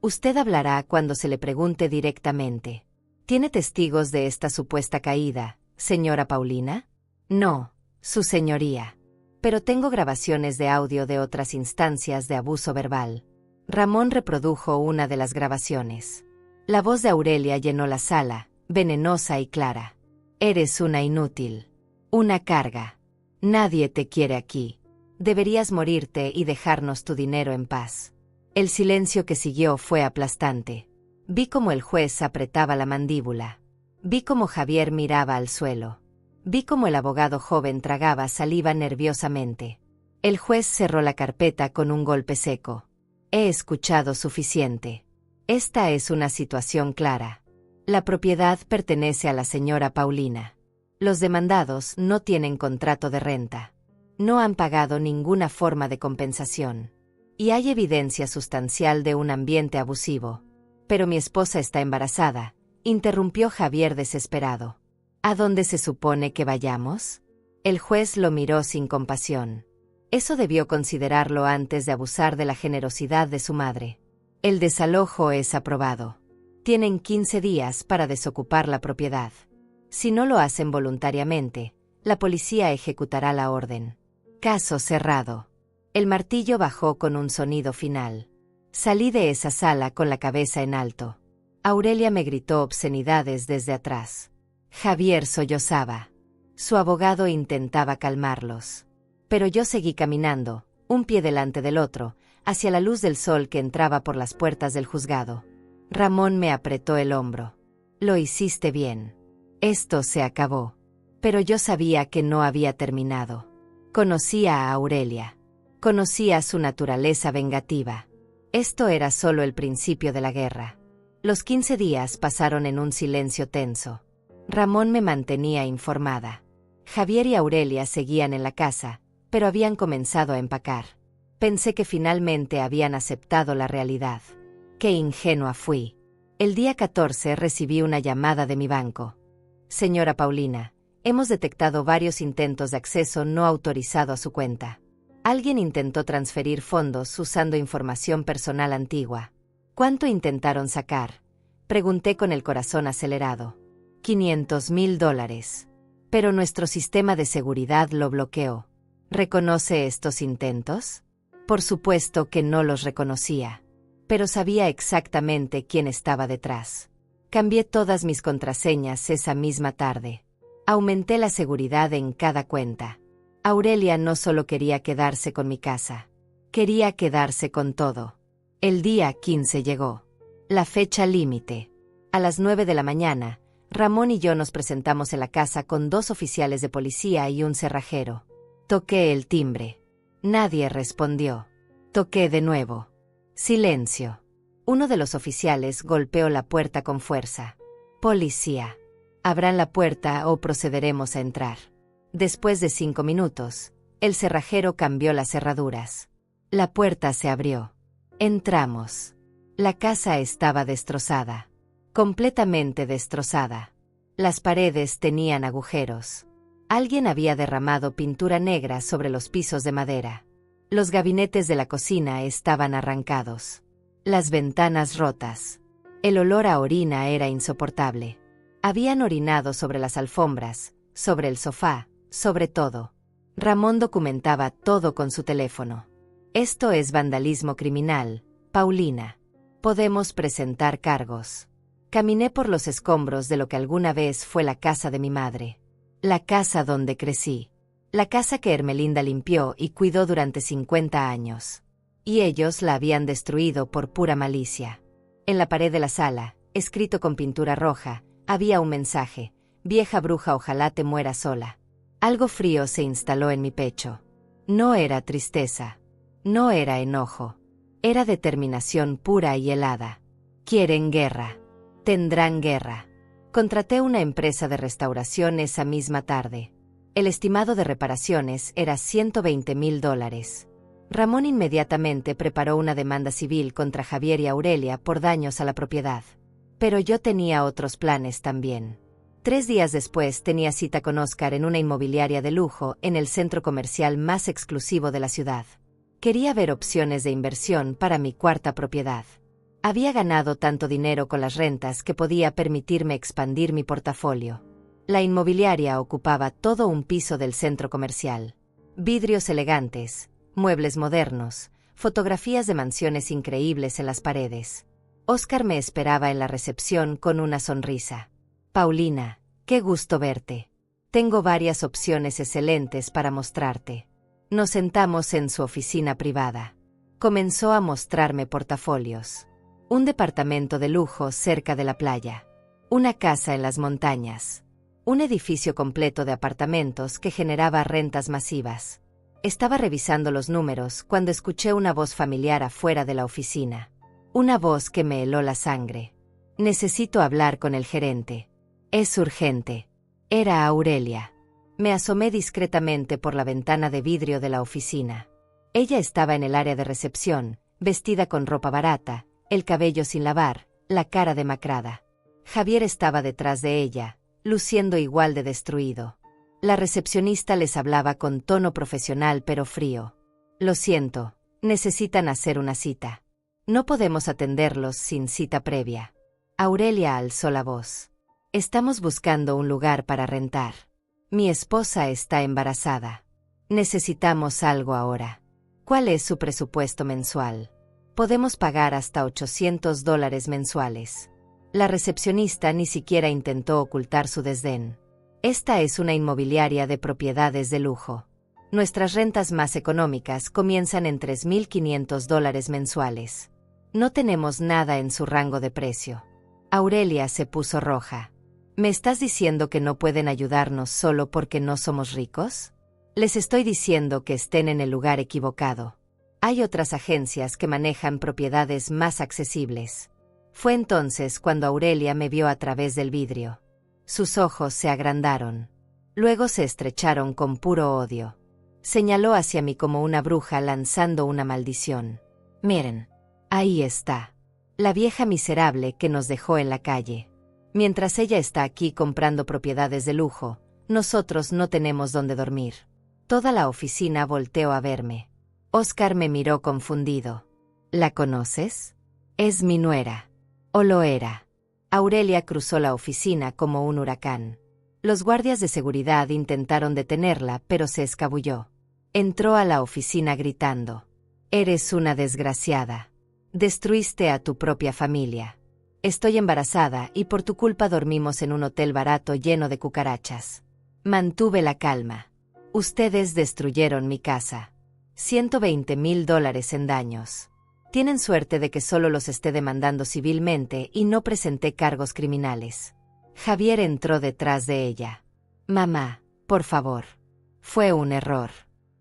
A: Usted hablará cuando se le pregunte directamente. ¿Tiene testigos de esta supuesta caída, señora Paulina? No, su señoría. Pero tengo grabaciones de audio de otras instancias de abuso verbal. Ramón reprodujo una de las grabaciones. La voz de Aurelia llenó la sala, venenosa y clara. Eres una inútil. Una carga. Nadie te quiere aquí. Deberías morirte y dejarnos tu dinero en paz. El silencio que siguió fue aplastante. Vi cómo el juez apretaba la mandíbula. Vi cómo Javier miraba al suelo. Vi cómo el abogado joven tragaba saliva nerviosamente. El juez cerró la carpeta con un golpe seco. He escuchado suficiente. Esta es una situación clara. La propiedad pertenece a la señora Paulina. Los demandados no tienen contrato de renta. No han pagado ninguna forma de compensación. Y hay evidencia sustancial de un ambiente abusivo. Pero mi esposa está embarazada, interrumpió Javier desesperado. ¿A dónde se supone que vayamos? El juez lo miró sin compasión. Eso debió considerarlo antes de abusar de la generosidad de su madre. El desalojo es aprobado. Tienen 15 días para desocupar la propiedad. Si no lo hacen voluntariamente, la policía ejecutará la orden. Caso cerrado. El martillo bajó con un sonido final. Salí de esa sala con la cabeza en alto. Aurelia me gritó obscenidades desde atrás. Javier sollozaba. Su abogado intentaba calmarlos. Pero yo seguí caminando, un pie delante del otro, hacia la luz del sol que entraba por las puertas del juzgado. Ramón me apretó el hombro. Lo hiciste bien. Esto se acabó. Pero yo sabía que no había terminado. Conocía a Aurelia. Conocía su naturaleza vengativa. Esto era solo el principio de la guerra. Los 15 días pasaron en un silencio tenso. Ramón me mantenía informada. Javier y Aurelia seguían en la casa, pero habían comenzado a empacar. Pensé que finalmente habían aceptado la realidad. Qué ingenua fui. El día 14 recibí una llamada de mi banco. Señora Paulina, hemos detectado varios intentos de acceso no autorizado a su cuenta. Alguien intentó transferir fondos usando información personal antigua. ¿Cuánto intentaron sacar? Pregunté con el corazón acelerado. $500,000. Pero nuestro sistema de seguridad lo bloqueó. ¿Reconoce estos intentos? Por supuesto que no los reconocía. Pero sabía exactamente quién estaba detrás. Cambié todas mis contraseñas esa misma tarde. Aumenté la seguridad en cada cuenta. Aurelia no solo quería quedarse con mi casa. Quería quedarse con todo. El día 15 llegó. La fecha límite. A las 9 de la mañana, Ramón y yo nos presentamos en la casa con 2 oficiales de policía y un cerrajero. Toqué el timbre. Nadie respondió. Toqué de nuevo. Silencio. Uno de los oficiales golpeó la puerta con fuerza. Policía. Abran la puerta o procederemos a entrar. Después de 5 minutos, el cerrajero cambió las cerraduras. La puerta se abrió. Entramos. La casa estaba destrozada. Completamente destrozada. Las paredes tenían agujeros. Alguien había derramado pintura negra sobre los pisos de madera. Los gabinetes de la cocina estaban arrancados. Las ventanas rotas. El olor a orina era insoportable. Habían orinado sobre las alfombras, sobre el sofá, sobre todo. Ramón documentaba todo con su teléfono. Esto es vandalismo criminal, Paulina. Podemos presentar cargos. Caminé por los escombros de lo que alguna vez fue la casa de mi madre. La casa donde crecí. La casa que Ermelinda limpió y cuidó durante 50 años. Y ellos la habían destruido por pura malicia. En la pared de la sala, escrito con pintura roja, había un mensaje: vieja bruja, ojalá te mueras sola. Algo frío se instaló en mi pecho. No era tristeza. No era enojo. Era determinación pura y helada. Quieren guerra. Tendrán guerra. Contraté una empresa de restauración esa misma tarde. El estimado de reparaciones era $120,000. Ramón inmediatamente preparó una demanda civil contra Javier y Aurelia por daños a la propiedad. Pero yo tenía otros planes también. 3 días después tenía cita con Óscar en una inmobiliaria de lujo en el centro comercial más exclusivo de la ciudad. Quería ver opciones de inversión para mi cuarta propiedad. Había ganado tanto dinero con las rentas que podía permitirme expandir mi portafolio. La inmobiliaria ocupaba todo un piso del centro comercial. Vidrios elegantes, muebles modernos, fotografías de mansiones increíbles en las paredes. Óscar me esperaba en la recepción con una sonrisa. Paulina, qué gusto verte. Tengo varias opciones excelentes para mostrarte. Nos sentamos en su oficina privada. Comenzó a mostrarme portafolios. Un departamento de lujo cerca de la playa. Una casa en las montañas. Un edificio completo de apartamentos que generaba rentas masivas. Estaba revisando los números cuando escuché una voz familiar afuera de la oficina. Una voz que me heló la sangre. Necesito hablar con el gerente. Es urgente. Era Aurelia. Me asomé discretamente por la ventana de vidrio de la oficina. Ella estaba en el área de recepción, vestida con ropa barata, el cabello sin lavar, la cara demacrada. Javier estaba detrás de ella, luciendo igual de destruido. La recepcionista les hablaba con tono profesional pero frío. Lo siento, necesitan hacer una cita. No podemos atenderlos sin cita previa. Aurelia alzó la voz. Estamos buscando un lugar para rentar. Mi esposa está embarazada. Necesitamos algo ahora. ¿Cuál es su presupuesto mensual? Podemos pagar hasta $800 mensuales. La recepcionista ni siquiera intentó ocultar su desdén. Esta es una inmobiliaria de propiedades de lujo. Nuestras rentas más económicas comienzan en $3,500 mensuales. No tenemos nada en su rango de precio. Aurelia se puso roja. ¿Me estás diciendo que no pueden ayudarnos solo porque no somos ricos? Les estoy diciendo que estén en el lugar equivocado. Hay otras agencias que manejan propiedades más accesibles. Fue entonces cuando Aurelia me vio a través del vidrio. Sus ojos se agrandaron. Luego se estrecharon con puro odio. Señaló hacia mí como una bruja lanzando una maldición. Miren, ahí está. La vieja miserable que nos dejó en la calle. Mientras ella está aquí comprando propiedades de lujo, nosotros no tenemos dónde dormir. Toda la oficina volteó a verme. Óscar me miró confundido. ¿La conoces? Es mi nuera. ¿O lo era? Aurelia cruzó la oficina como un huracán. Los guardias de seguridad intentaron detenerla, pero se escabulló. Entró a la oficina gritando. Eres una desgraciada. Destruiste a tu propia familia. Estoy embarazada y por tu culpa dormimos en un hotel barato lleno de cucarachas. Mantuve la calma. Ustedes destruyeron mi casa. $120,000 en daños. Tienen suerte de que solo los esté demandando civilmente y no presenté cargos criminales. Javier entró detrás de ella. Mamá, por favor. Fue un error.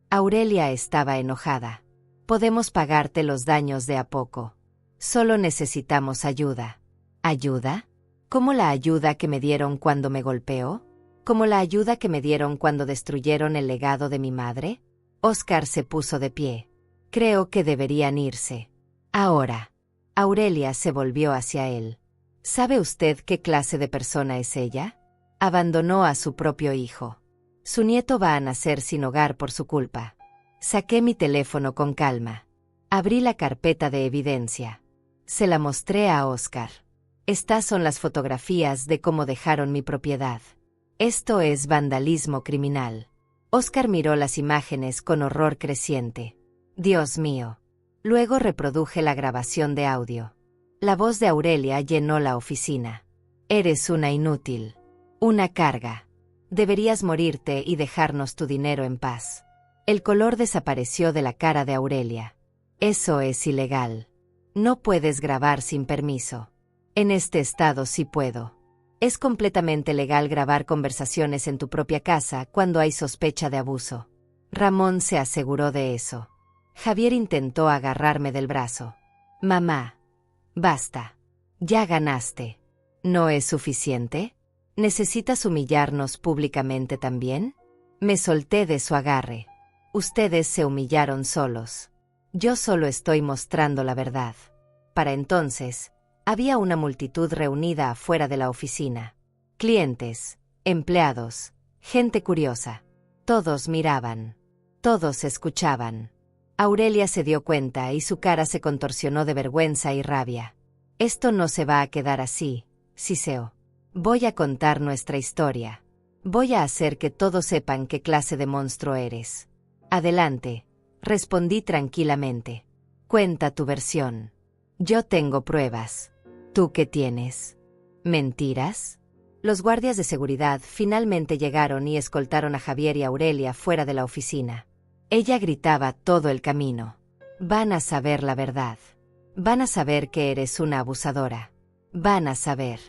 A: Aurelia estaba enojada. Podemos pagarte los daños de a poco. Solo necesitamos ayuda. ¿Ayuda? ¿Como la ayuda que me dieron cuando me golpeó? ¿Como la ayuda que me dieron cuando destruyeron el legado de mi madre? Óscar se puso de pie. Creo que deberían irse. Ahora. Aurelia se volvió hacia él. ¿Sabe usted qué clase de persona es ella? Abandonó a su propio hijo. Su nieto va a nacer sin hogar por su culpa. Saqué mi teléfono con calma. Abrí la carpeta de evidencia. Se la mostré a Óscar. Estas son las fotografías de cómo dejaron mi propiedad. Esto es vandalismo criminal. Óscar miró las imágenes con horror creciente. Dios mío. Luego reproduje la grabación de audio. La voz de Aurelia llenó la oficina. Eres una inútil. Una carga. Deberías morirte y dejarnos tu dinero en paz. El color desapareció de la cara de Aurelia. Eso es ilegal. No puedes grabar sin permiso. En este estado sí puedo. Es completamente legal grabar conversaciones en tu propia casa cuando hay sospecha de abuso. Ramón se aseguró de eso. Javier intentó agarrarme del brazo. Mamá, basta. Ya ganaste. ¿No es suficiente? ¿Necesitas humillarnos públicamente también? Me solté de su agarre. Ustedes se humillaron solos. Yo solo estoy mostrando la verdad. Para entonces, había una multitud reunida afuera de la oficina. Clientes, empleados, gente curiosa. Todos miraban. Todos escuchaban. Aurelia se dio cuenta y su cara se contorsionó de vergüenza y rabia. Esto no se va a quedar así, siseó. Voy a contar nuestra historia. Voy a hacer que todos sepan qué clase de monstruo eres. Adelante, respondí tranquilamente. Cuenta tu versión. Yo tengo pruebas. ¿Tú qué tienes? ¿Mentiras? Los guardias de seguridad finalmente llegaron y escoltaron a Javier y Aurelia fuera de la oficina. Ella gritaba todo el camino. Van a saber la verdad. Van a saber que eres una abusadora. Van a saber.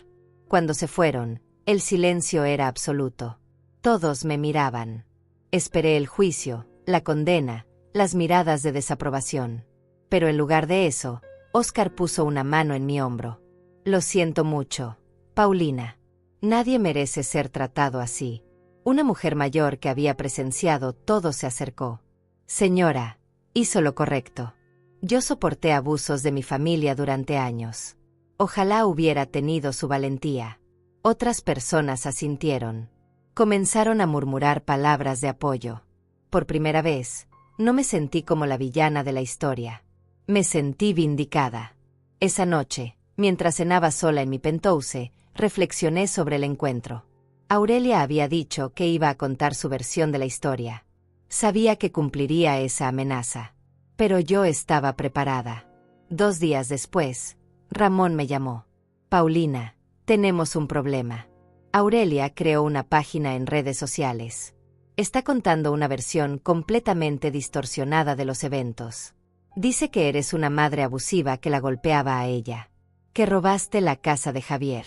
A: Cuando se fueron, el silencio era absoluto. Todos me miraban. Esperé el juicio, la condena, las miradas de desaprobación. Pero en lugar de eso, Óscar puso una mano en mi hombro. Lo siento mucho, Paulina. Nadie merece ser tratado así. Una mujer mayor que había presenciado todo se acercó. Señora, hizo lo correcto. Yo soporté abusos de mi familia durante años. Ojalá hubiera tenido su valentía. Otras personas asintieron. Comenzaron a murmurar palabras de apoyo. Por primera vez, no me sentí como la villana de la historia. Me sentí vindicada. Esa noche, mientras cenaba sola en mi penthouse, reflexioné sobre el encuentro. Aurelia había dicho que iba a contar su versión de la historia. Sabía que cumpliría esa amenaza. Pero yo estaba preparada. 2 días después, Ramón me llamó. Paulina, tenemos un problema. Aurelia creó una página en redes sociales. Está contando una versión completamente distorsionada de los eventos. Dice que eres una madre abusiva que la golpeaba a ella. Que robaste la casa de Javier.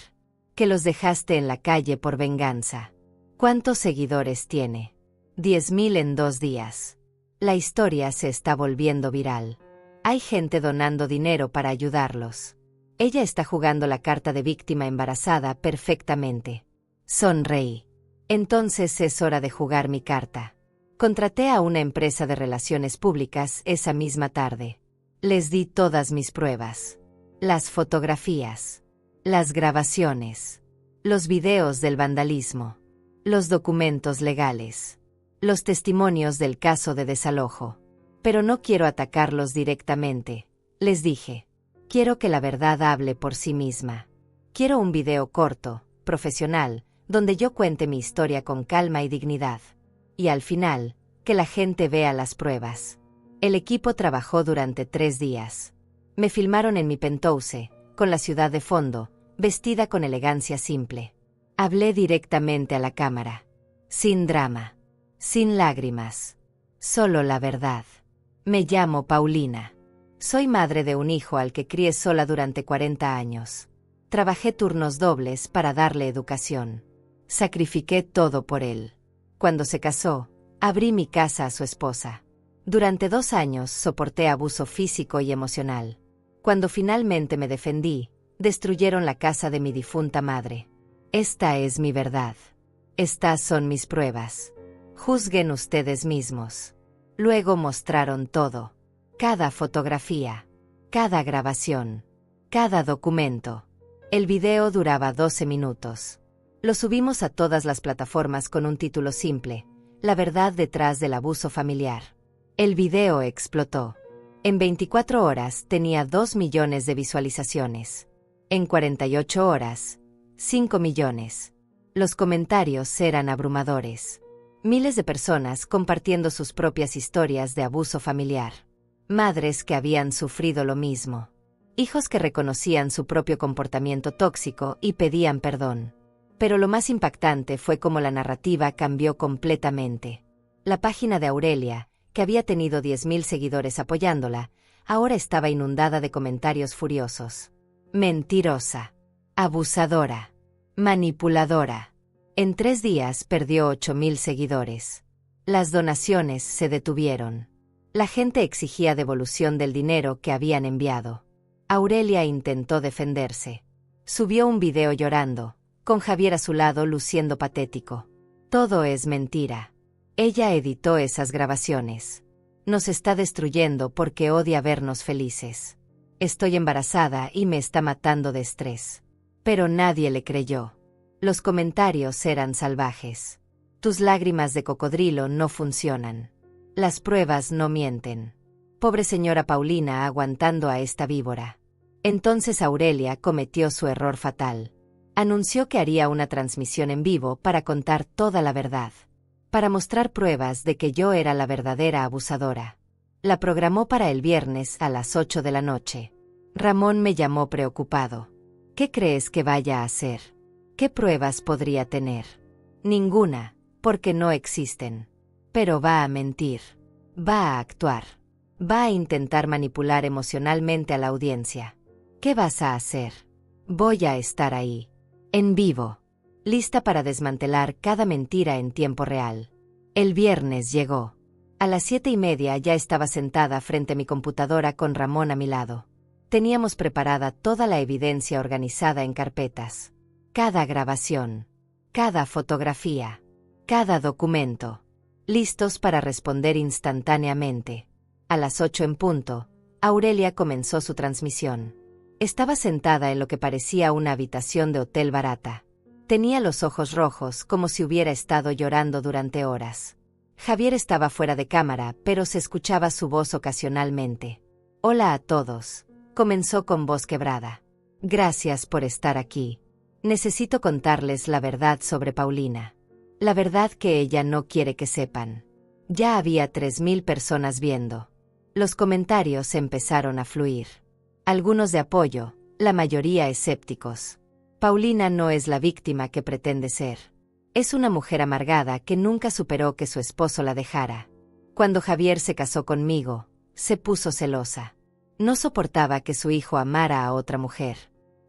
A: Que los dejaste en la calle por venganza. ¿Cuántos seguidores tiene? 10.000 en 2 días. La historia se está volviendo viral. Hay gente donando dinero para ayudarlos. Ella está jugando la carta de víctima embarazada perfectamente. Sonreí. Entonces es hora de jugar mi carta. Contraté a una empresa de relaciones públicas esa misma tarde. Les di todas mis pruebas. Las fotografías. Las grabaciones. Los videos del vandalismo. Los documentos legales. Los testimonios del caso de desalojo. Pero no quiero atacarlos directamente, les dije. Quiero que la verdad hable por sí misma. Quiero un video corto, profesional, donde yo cuente mi historia con calma y dignidad. Y al final, que la gente vea las pruebas. El equipo trabajó durante 3 días. Me filmaron en mi penthouse, con la ciudad de fondo, vestida con elegancia simple. Hablé directamente a la cámara. Sin drama. Sin lágrimas. Solo la verdad. Me llamo Paulina. Soy madre de un hijo al que crié sola durante 40 años. Trabajé turnos dobles para darle educación. Sacrifiqué todo por él. Cuando se casó, abrí mi casa a su esposa. Durante 2 años soporté abuso físico y emocional. Cuando finalmente me defendí, destruyeron la casa de mi difunta madre. Esta es mi verdad. Estas son mis pruebas. Juzguen ustedes mismos. Luego mostraron todo. Cada fotografía. Cada grabación. Cada documento. El video duraba 12 minutos. Lo subimos a todas las plataformas con un título simple: La verdad detrás del abuso familiar. El video explotó. En 24 horas tenía 2 millones de visualizaciones. En 48 horas, 5 millones. Los comentarios eran abrumadores. Miles de personas compartiendo sus propias historias de abuso familiar. Madres que habían sufrido lo mismo. Hijos que reconocían su propio comportamiento tóxico y pedían perdón. Pero lo más impactante fue cómo la narrativa cambió completamente. La página de Aurelia, que había tenido 10.000 seguidores apoyándola, ahora estaba inundada de comentarios furiosos. Mentirosa. Abusadora. Manipuladora. En 3 días perdió 8.000 seguidores. Las donaciones se detuvieron. La gente exigía devolución del dinero que habían enviado. Aurelia intentó defenderse. Subió un video llorando, con Javier a su lado luciendo patético. Todo es mentira. Ella editó esas grabaciones. Nos está destruyendo porque odia vernos felices. Estoy embarazada y me está matando de estrés. Pero nadie le creyó. Los comentarios eran salvajes. Tus lágrimas de cocodrilo no funcionan. Las pruebas no mienten. Pobre señora Paulina aguantando a esta víbora. Entonces Aurelia cometió su error fatal. Anunció que haría una transmisión en vivo para contar toda la verdad. Para mostrar pruebas de que yo era la verdadera abusadora. La programó para el viernes a las 8 de la noche. Ramón me llamó preocupado. ¿Qué crees que vaya a hacer? ¿Qué pruebas podría tener? Ninguna, porque no existen. Pero va a mentir. Va a actuar. Va a intentar manipular emocionalmente a la audiencia. ¿Qué vas a hacer? Voy a estar ahí. En vivo. Lista para desmantelar cada mentira en tiempo real. El viernes llegó. A las 7:30 ya estaba sentada frente a mi computadora con Ramón a mi lado. Teníamos preparada toda la evidencia organizada en carpetas. Cada grabación. Cada fotografía. Cada documento. Listos para responder instantáneamente. A las 8 en punto, Aurelia comenzó su transmisión. Estaba sentada en lo que parecía una habitación de hotel barata. Tenía los ojos rojos como si hubiera estado llorando durante horas. Javier estaba fuera de cámara, pero se escuchaba su voz ocasionalmente. Hola a todos. Comenzó con voz quebrada. Gracias por estar aquí. Necesito contarles la verdad sobre Paulina. La verdad que ella no quiere que sepan. Ya había 3.000 personas viendo. Los comentarios empezaron a fluir. Algunos de apoyo, la mayoría escépticos. Paulina no es la víctima que pretende ser. Es una mujer amargada que nunca superó que su esposo la dejara. Cuando Javier se casó conmigo, se puso celosa. No soportaba que su hijo amara a otra mujer.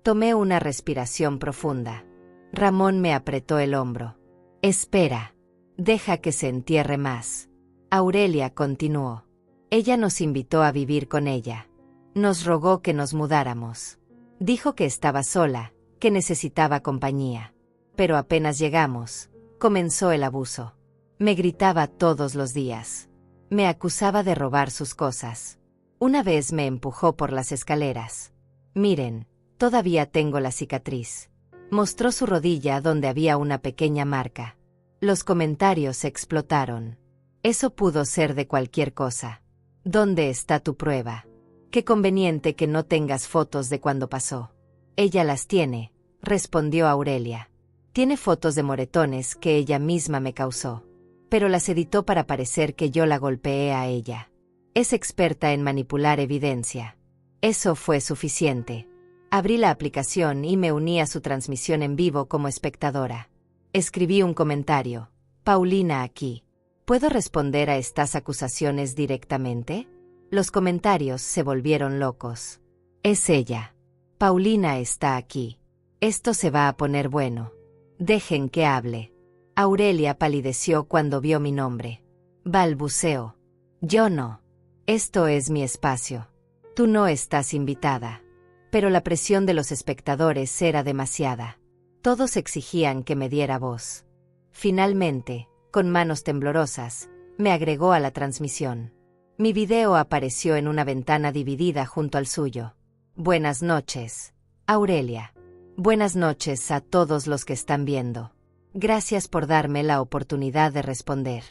A: Tomé una respiración profunda. Ramón me apretó el hombro. Espera. Deja que se entierre más. Aurelia continuó. Ella nos invitó a vivir con ella. Nos rogó que nos mudáramos. Dijo que estaba sola, que necesitaba compañía. Pero apenas llegamos, comenzó el abuso. Me gritaba todos los días. Me acusaba de robar sus cosas. Una vez me empujó por las escaleras. Miren, todavía tengo la cicatriz. Mostró su rodilla donde había una pequeña marca. Los comentarios explotaron. Eso pudo ser de cualquier cosa. ¿Dónde está tu prueba? Qué conveniente que no tengas fotos de cuando pasó. Ella las tiene, respondió Aurelia. Tiene fotos de moretones que ella misma me causó. Pero las editó para parecer que yo la golpeé a ella. Es experta en manipular evidencia. Eso fue suficiente. Abrí la aplicación y me uní a su transmisión en vivo como espectadora. Escribí un comentario. Paulina aquí. ¿Puedo responder a estas acusaciones directamente? Los comentarios se volvieron locos. Es ella. Paulina está aquí. Esto se va a poner bueno. Dejen que hable. Aurelia palideció cuando vio mi nombre. Balbuceó. Yo no. Esto es mi espacio. Tú no estás invitada. Pero la presión de los espectadores era demasiada. Todos exigían que me diera voz. Finalmente, con manos temblorosas, me agregó a la transmisión. Mi video apareció en una ventana dividida junto al suyo. Buenas noches, Aurelia. Buenas noches a todos los que están viendo. Gracias por darme la oportunidad de responder.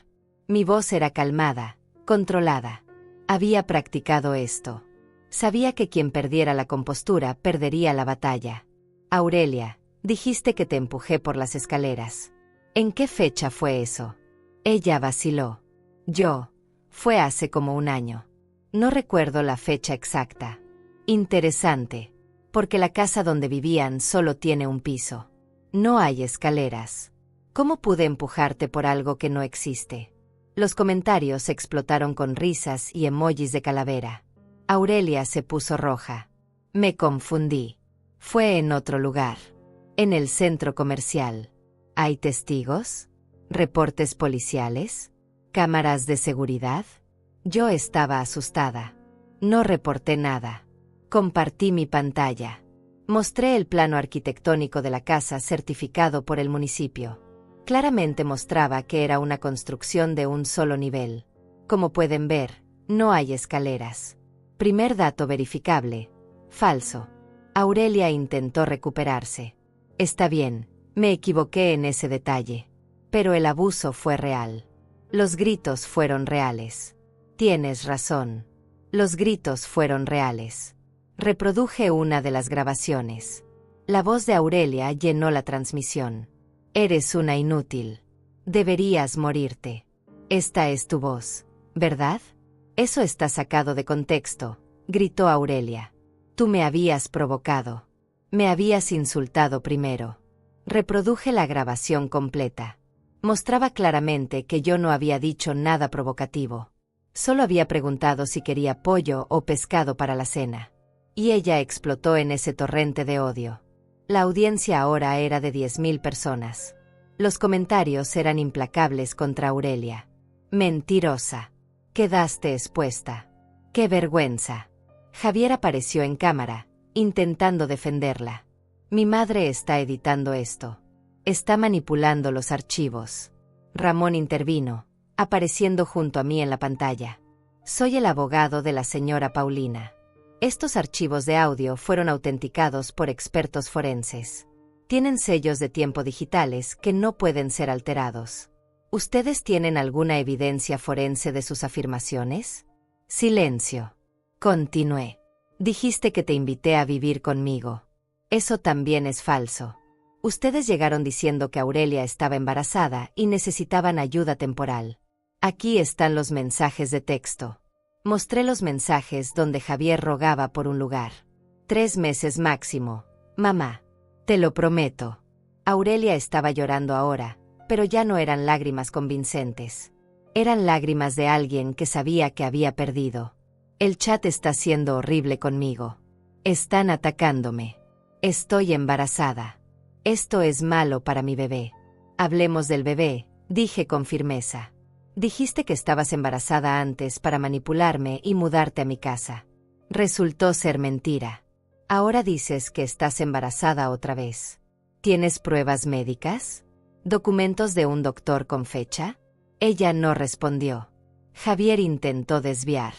A: Mi voz era calmada, controlada. Había practicado esto. Sabía que quien perdiera la compostura perdería la batalla. Aurelia, dijiste que te empujé por las escaleras. ¿En qué fecha fue eso? Ella vaciló. Fue hace como 1 año. No recuerdo la fecha exacta. Interesante, porque la casa donde vivían solo tiene un piso. No hay escaleras. ¿Cómo pude empujarte por algo que no existe? Los comentarios explotaron con risas y emojis de calavera. Aurelia se puso roja. Me confundí. Fue en otro lugar. En el centro comercial. ¿Hay testigos? ¿Reportes policiales? ¿Cámaras de seguridad? Yo estaba asustada. No reporté nada. Compartí mi pantalla. Mostré el plano arquitectónico de la casa certificado por el municipio. Claramente mostraba que era una construcción de un solo nivel. Como pueden ver, no hay escaleras. Primer dato verificable. Falso. Aurelia intentó recuperarse. Está bien, me equivoqué en ese detalle. Pero el abuso fue real. Los gritos fueron reales. Tienes razón. Los gritos fueron reales. Reproduje una de las grabaciones. La voz de Aurelia llenó la transmisión. Eres una inútil. Deberías morirte. Esta es tu voz, ¿verdad? Eso está sacado de contexto, gritó Aurelia. Tú me habías provocado. Me habías insultado primero. Reproduje la grabación completa. Mostraba claramente que yo no había dicho nada provocativo. Solo había preguntado si quería pollo o pescado para la cena. Y ella explotó en ese torrente de odio. La audiencia ahora era de 10.000 personas. Los comentarios eran implacables contra Aurelia. Mentirosa. Quedaste expuesta. ¡Qué vergüenza! Javier apareció en cámara, intentando defenderla. Mi madre está editando esto. Está manipulando los archivos. Ramón intervino, apareciendo junto a mí en la pantalla. Soy el abogado de la señora Paulina. Estos archivos de audio fueron autenticados por expertos forenses. Tienen sellos de tiempo digitales que no pueden ser alterados. ¿Ustedes tienen alguna evidencia forense de sus afirmaciones? Silencio. Continué. Dijiste que te invité a vivir conmigo. Eso también es falso. Ustedes llegaron diciendo que Aurelia estaba embarazada y necesitaban ayuda temporal. Aquí están los mensajes de texto. Mostré los mensajes donde Javier rogaba por un lugar. 3 meses máximo. Mamá. Te lo prometo. Aurelia estaba llorando ahora, pero ya no eran lágrimas convincentes. Eran lágrimas de alguien que sabía que había perdido. El chat está siendo horrible conmigo. Están atacándome. Estoy embarazada. Esto es malo para mi bebé. Hablemos del bebé, dije con firmeza. Dijiste que estabas embarazada antes para manipularme y mudarte a mi casa. Resultó ser mentira. Ahora dices que estás embarazada otra vez. ¿Tienes pruebas médicas? ¿Documentos de un doctor con fecha? Ella no respondió. Javier intentó desviar.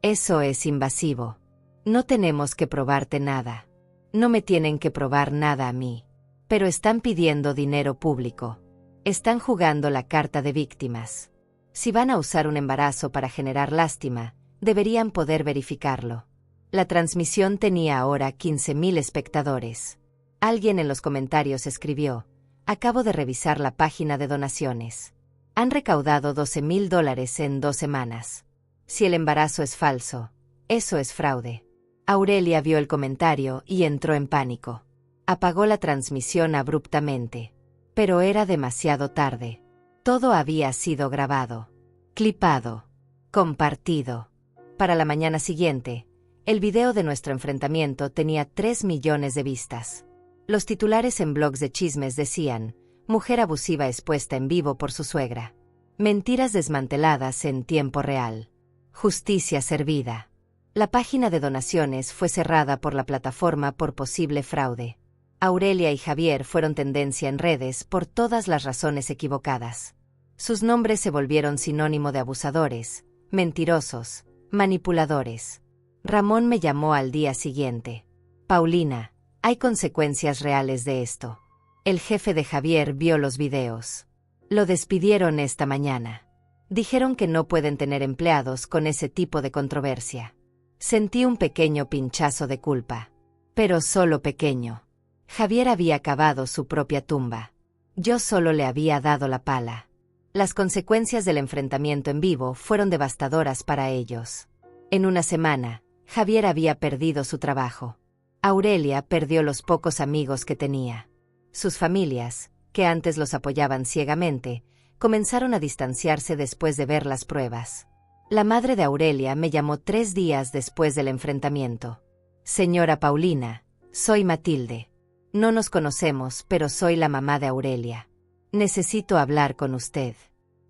A: Eso es invasivo. No tenemos que probarte nada. No me tienen que probar nada a mí. Pero están pidiendo dinero público. Están jugando la carta de víctimas. Si van a usar un embarazo para generar lástima, deberían poder verificarlo. La transmisión tenía ahora 15.000 espectadores. Alguien en los comentarios escribió: acabo de revisar la página de donaciones. Han recaudado $12.000 en 2 semanas. Si el embarazo es falso, eso es fraude. Aurelia vio el comentario y entró en pánico. Apagó la transmisión abruptamente. Pero era demasiado tarde. Todo había sido grabado, clipado, compartido. Para la mañana siguiente, el video de nuestro enfrentamiento tenía 3 millones de vistas. Los titulares en blogs de chismes decían: mujer abusiva expuesta en vivo por su suegra. Mentiras desmanteladas en tiempo real. Justicia servida. La página de donaciones fue cerrada por la plataforma por posible fraude. Aurelia y Javier fueron tendencia en redes por todas las razones equivocadas. Sus nombres se volvieron sinónimo de abusadores, mentirosos, manipuladores. Ramón me llamó al día siguiente. Paulina, hay consecuencias reales de esto. El jefe de Javier vio los videos. Lo despidieron esta mañana. Dijeron que no pueden tener empleados con ese tipo de controversia. Sentí un pequeño pinchazo de culpa. Pero solo pequeño. Javier había cavado su propia tumba. Yo solo le había dado la pala. Las consecuencias del enfrentamiento en vivo fueron devastadoras para ellos. En una semana, Javier había perdido su trabajo. Aurelia perdió los pocos amigos que tenía. Sus familias, que antes los apoyaban ciegamente, comenzaron a distanciarse después de ver las pruebas. La madre de Aurelia me llamó 3 días después del enfrentamiento. Señora Paulina, soy Matilde. No nos conocemos, pero soy la mamá de Aurelia. Necesito hablar con usted.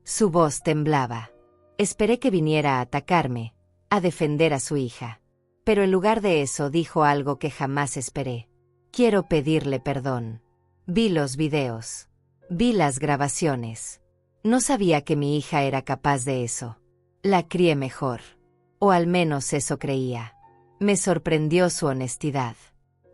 A: Su voz temblaba. Esperé que viniera a atacarme, a defender a su hija. Pero en lugar de eso dijo algo que jamás esperé. Quiero pedirle perdón. Vi los videos. Vi las grabaciones. No sabía que mi hija era capaz de eso. La crié mejor. O al menos eso creía. Me sorprendió su honestidad.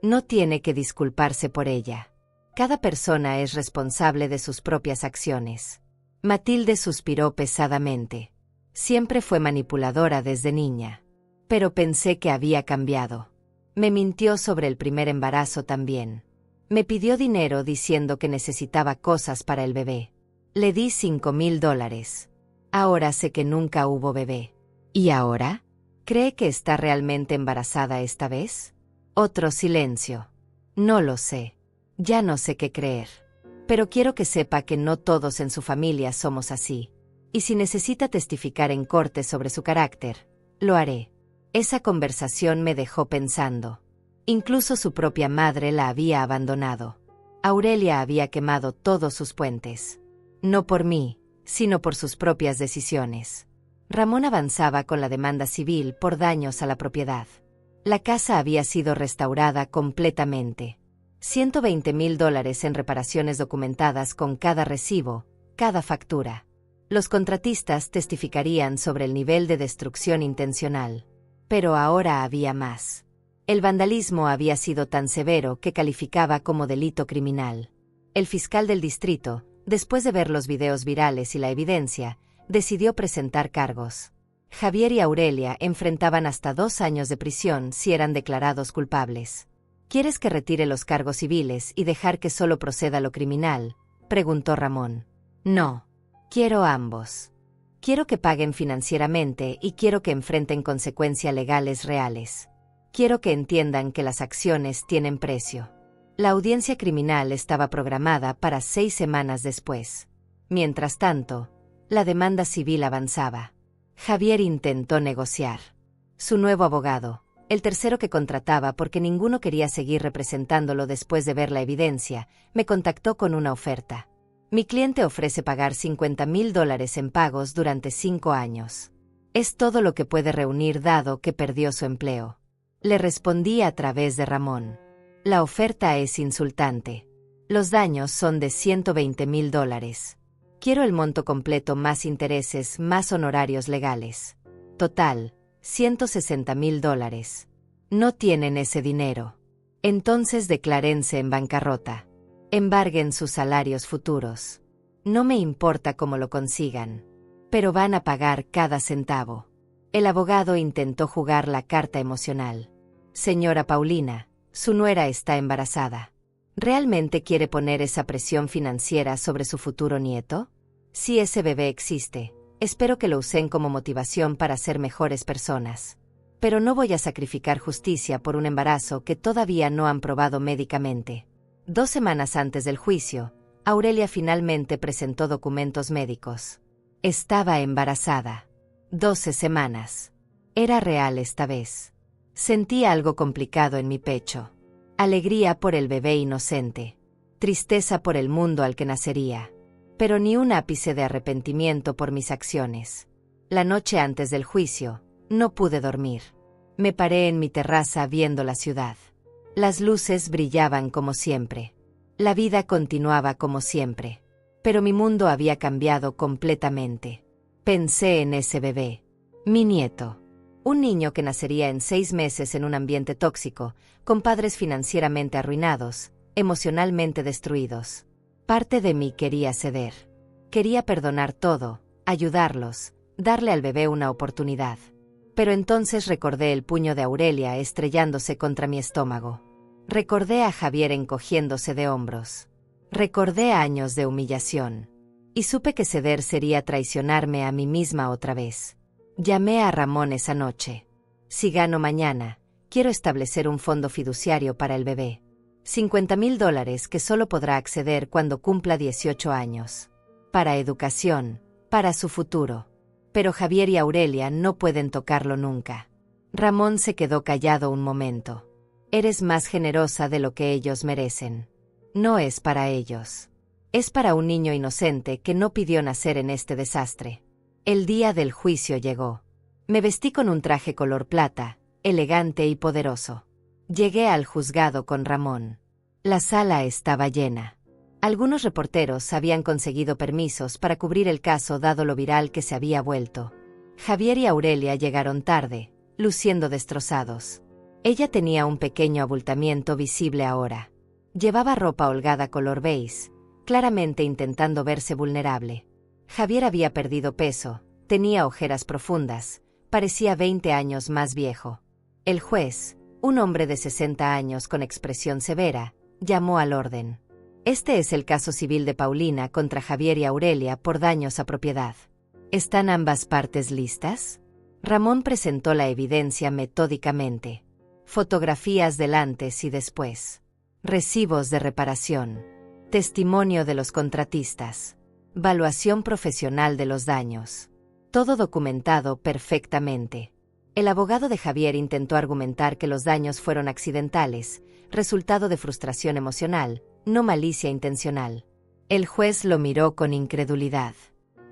A: No tiene que disculparse por ella. Cada persona es responsable de sus propias acciones. Matilde suspiró pesadamente. Siempre fue manipuladora desde niña. Pero pensé que había cambiado. Me mintió sobre el primer embarazo también. Me pidió dinero diciendo que necesitaba cosas para el bebé. Le di $5,000. Ahora sé que nunca hubo bebé. ¿Y ahora? ¿Cree que está realmente embarazada esta vez? Otro silencio. No lo sé. Ya no sé qué creer. Pero quiero que sepa que no todos en su familia somos así. Y si necesita testificar en corte sobre su carácter, lo haré. Esa conversación me dejó pensando. Incluso su propia madre la había abandonado. Aurelia había quemado todos sus puentes. No por mí, sino por sus propias decisiones. Ramón avanzaba con la demanda civil por daños a la propiedad. La casa había sido restaurada completamente. $120,000 en reparaciones documentadas con cada recibo, cada factura. Los contratistas testificarían sobre el nivel de destrucción intencional. Pero ahora había más. El vandalismo había sido tan severo que calificaba como delito criminal. El fiscal del distrito, después de ver los videos virales y la evidencia, decidió presentar cargos. Javier y Aurelia enfrentaban hasta 2 años de prisión si eran declarados culpables. ¿Quieres que retire los cargos civiles y dejar que solo proceda lo criminal?, preguntó Ramón. No. Quiero ambos. Quiero que paguen financieramente y quiero que enfrenten consecuencias legales reales. Quiero que entiendan que las acciones tienen precio. La audiencia criminal estaba programada para 6 semanas después. Mientras tanto, la demanda civil avanzaba. Javier intentó negociar. Su nuevo abogado, el tercero que contrataba porque ninguno quería seguir representándolo después de ver la evidencia, me contactó con una oferta. Mi cliente ofrece pagar $50,000 en pagos durante 5 años. Es todo lo que puede reunir dado que perdió su empleo. Le respondí a través de Ramón. La oferta es insultante. Los daños son de $120,000. Quiero el monto completo más intereses más honorarios legales. Total, $160,000. No tienen ese dinero. Entonces declárense en bancarrota. Embarguen sus salarios futuros. No me importa cómo lo consigan. Pero van a pagar cada centavo. El abogado intentó jugar la carta emocional. Señora Paulina, su nuera está embarazada. ¿Realmente quiere poner esa presión financiera sobre su futuro nieto? Si ese bebé existe, espero que lo usen como motivación para ser mejores personas. Pero no voy a sacrificar justicia por un embarazo que todavía no han probado médicamente. 2 semanas antes del juicio, Aurelia finalmente presentó documentos médicos. Estaba embarazada. 12 semanas. Era real esta vez. Sentía algo complicado en mi pecho. Alegría por el bebé inocente. Tristeza por el mundo al que nacería. Pero ni un ápice de arrepentimiento por mis acciones. La noche antes del juicio, no pude dormir. Me paré en mi terraza viendo la ciudad. Las luces brillaban como siempre. La vida continuaba como siempre. Pero mi mundo había cambiado completamente. Pensé en ese bebé. Mi nieto. Un niño que nacería en 6 meses en un ambiente tóxico, con padres financieramente arruinados, emocionalmente destruidos. Parte de mí quería ceder. Quería perdonar todo, ayudarlos, darle al bebé una oportunidad. Pero entonces recordé el puño de Aurelia estrellándose contra mi estómago. Recordé a Javier encogiéndose de hombros. Recordé años de humillación. Y supe que ceder sería traicionarme a mí misma otra vez. Llamé a Ramón esa noche. Si gano mañana, quiero establecer un fondo fiduciario para el bebé. $50,000 que solo podrá acceder cuando cumpla 18 años. Para educación, para su futuro. Pero Javier y Aurelia no pueden tocarlo nunca. Ramón se quedó callado un momento. Eres más generosa de lo que ellos merecen. No es para ellos. Es para un niño inocente que no pidió nacer en este desastre. El día del juicio llegó. Me vestí con un traje color plata, elegante y poderoso. Llegué al juzgado con Ramón. La sala estaba llena. Algunos reporteros habían conseguido permisos para cubrir el caso dado lo viral que se había vuelto. Javier y Aurelia llegaron tarde, luciendo destrozados. Ella tenía un pequeño abultamiento visible ahora. Llevaba ropa holgada color beige, claramente intentando verse vulnerable. Javier había perdido peso, tenía ojeras profundas, parecía 20 años más viejo. El juez, un hombre de 60 años con expresión severa, llamó al orden. Este es el caso civil de Paulina contra Javier y Aurelia por daños a propiedad. ¿Están ambas partes listas? Ramón presentó la evidencia metódicamente. Fotografías del antes y después. Recibos de reparación. Testimonio de los contratistas. Valuación profesional de los daños. Todo documentado perfectamente. El abogado de Javier intentó argumentar que los daños fueron accidentales, resultado de frustración emocional, no malicia intencional. El juez lo miró con incredulidad.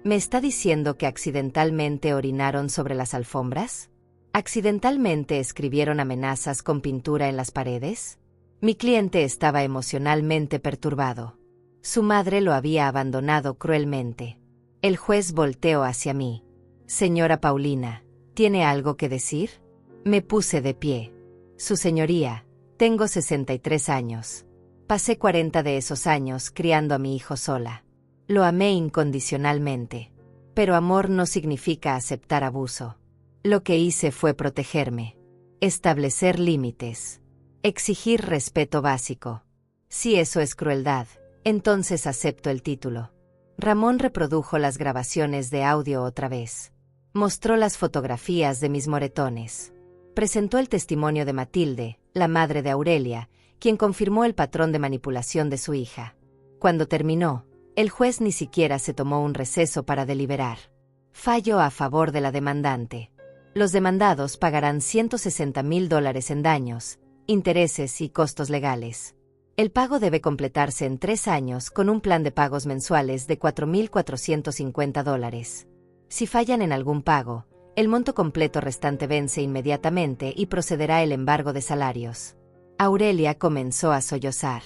A: ¿Me está diciendo que accidentalmente orinaron sobre las alfombras? ¿Accidentalmente escribieron amenazas con pintura en las paredes? Mi cliente estaba emocionalmente perturbado. Su madre lo había abandonado cruelmente. El juez volteó hacia mí. Señora Paulina, ¿tiene algo que decir? Me puse de pie. Su señoría, tengo 63 años. Pasé 40 de esos años criando a mi hijo sola. Lo amé incondicionalmente. Pero amor no significa aceptar abuso. Lo que hice fue protegerme. Establecer límites. Exigir respeto básico. Si eso es crueldad, entonces acepto el título. Ramón reprodujo las grabaciones de audio otra vez. Mostró las fotografías de mis moretones. Presentó el testimonio de Matilde, la madre de Aurelia, quien confirmó el patrón de manipulación de su hija. Cuando terminó, el juez ni siquiera se tomó un receso para deliberar. Fallo a favor de la demandante. Los demandados pagarán $160,000 en daños, intereses y costos legales. El pago debe completarse en 3 años con un plan de pagos mensuales de $4,450. Si fallan en algún pago, el monto completo restante vence inmediatamente y procederá el embargo de salarios. Aurelia comenzó a sollozar.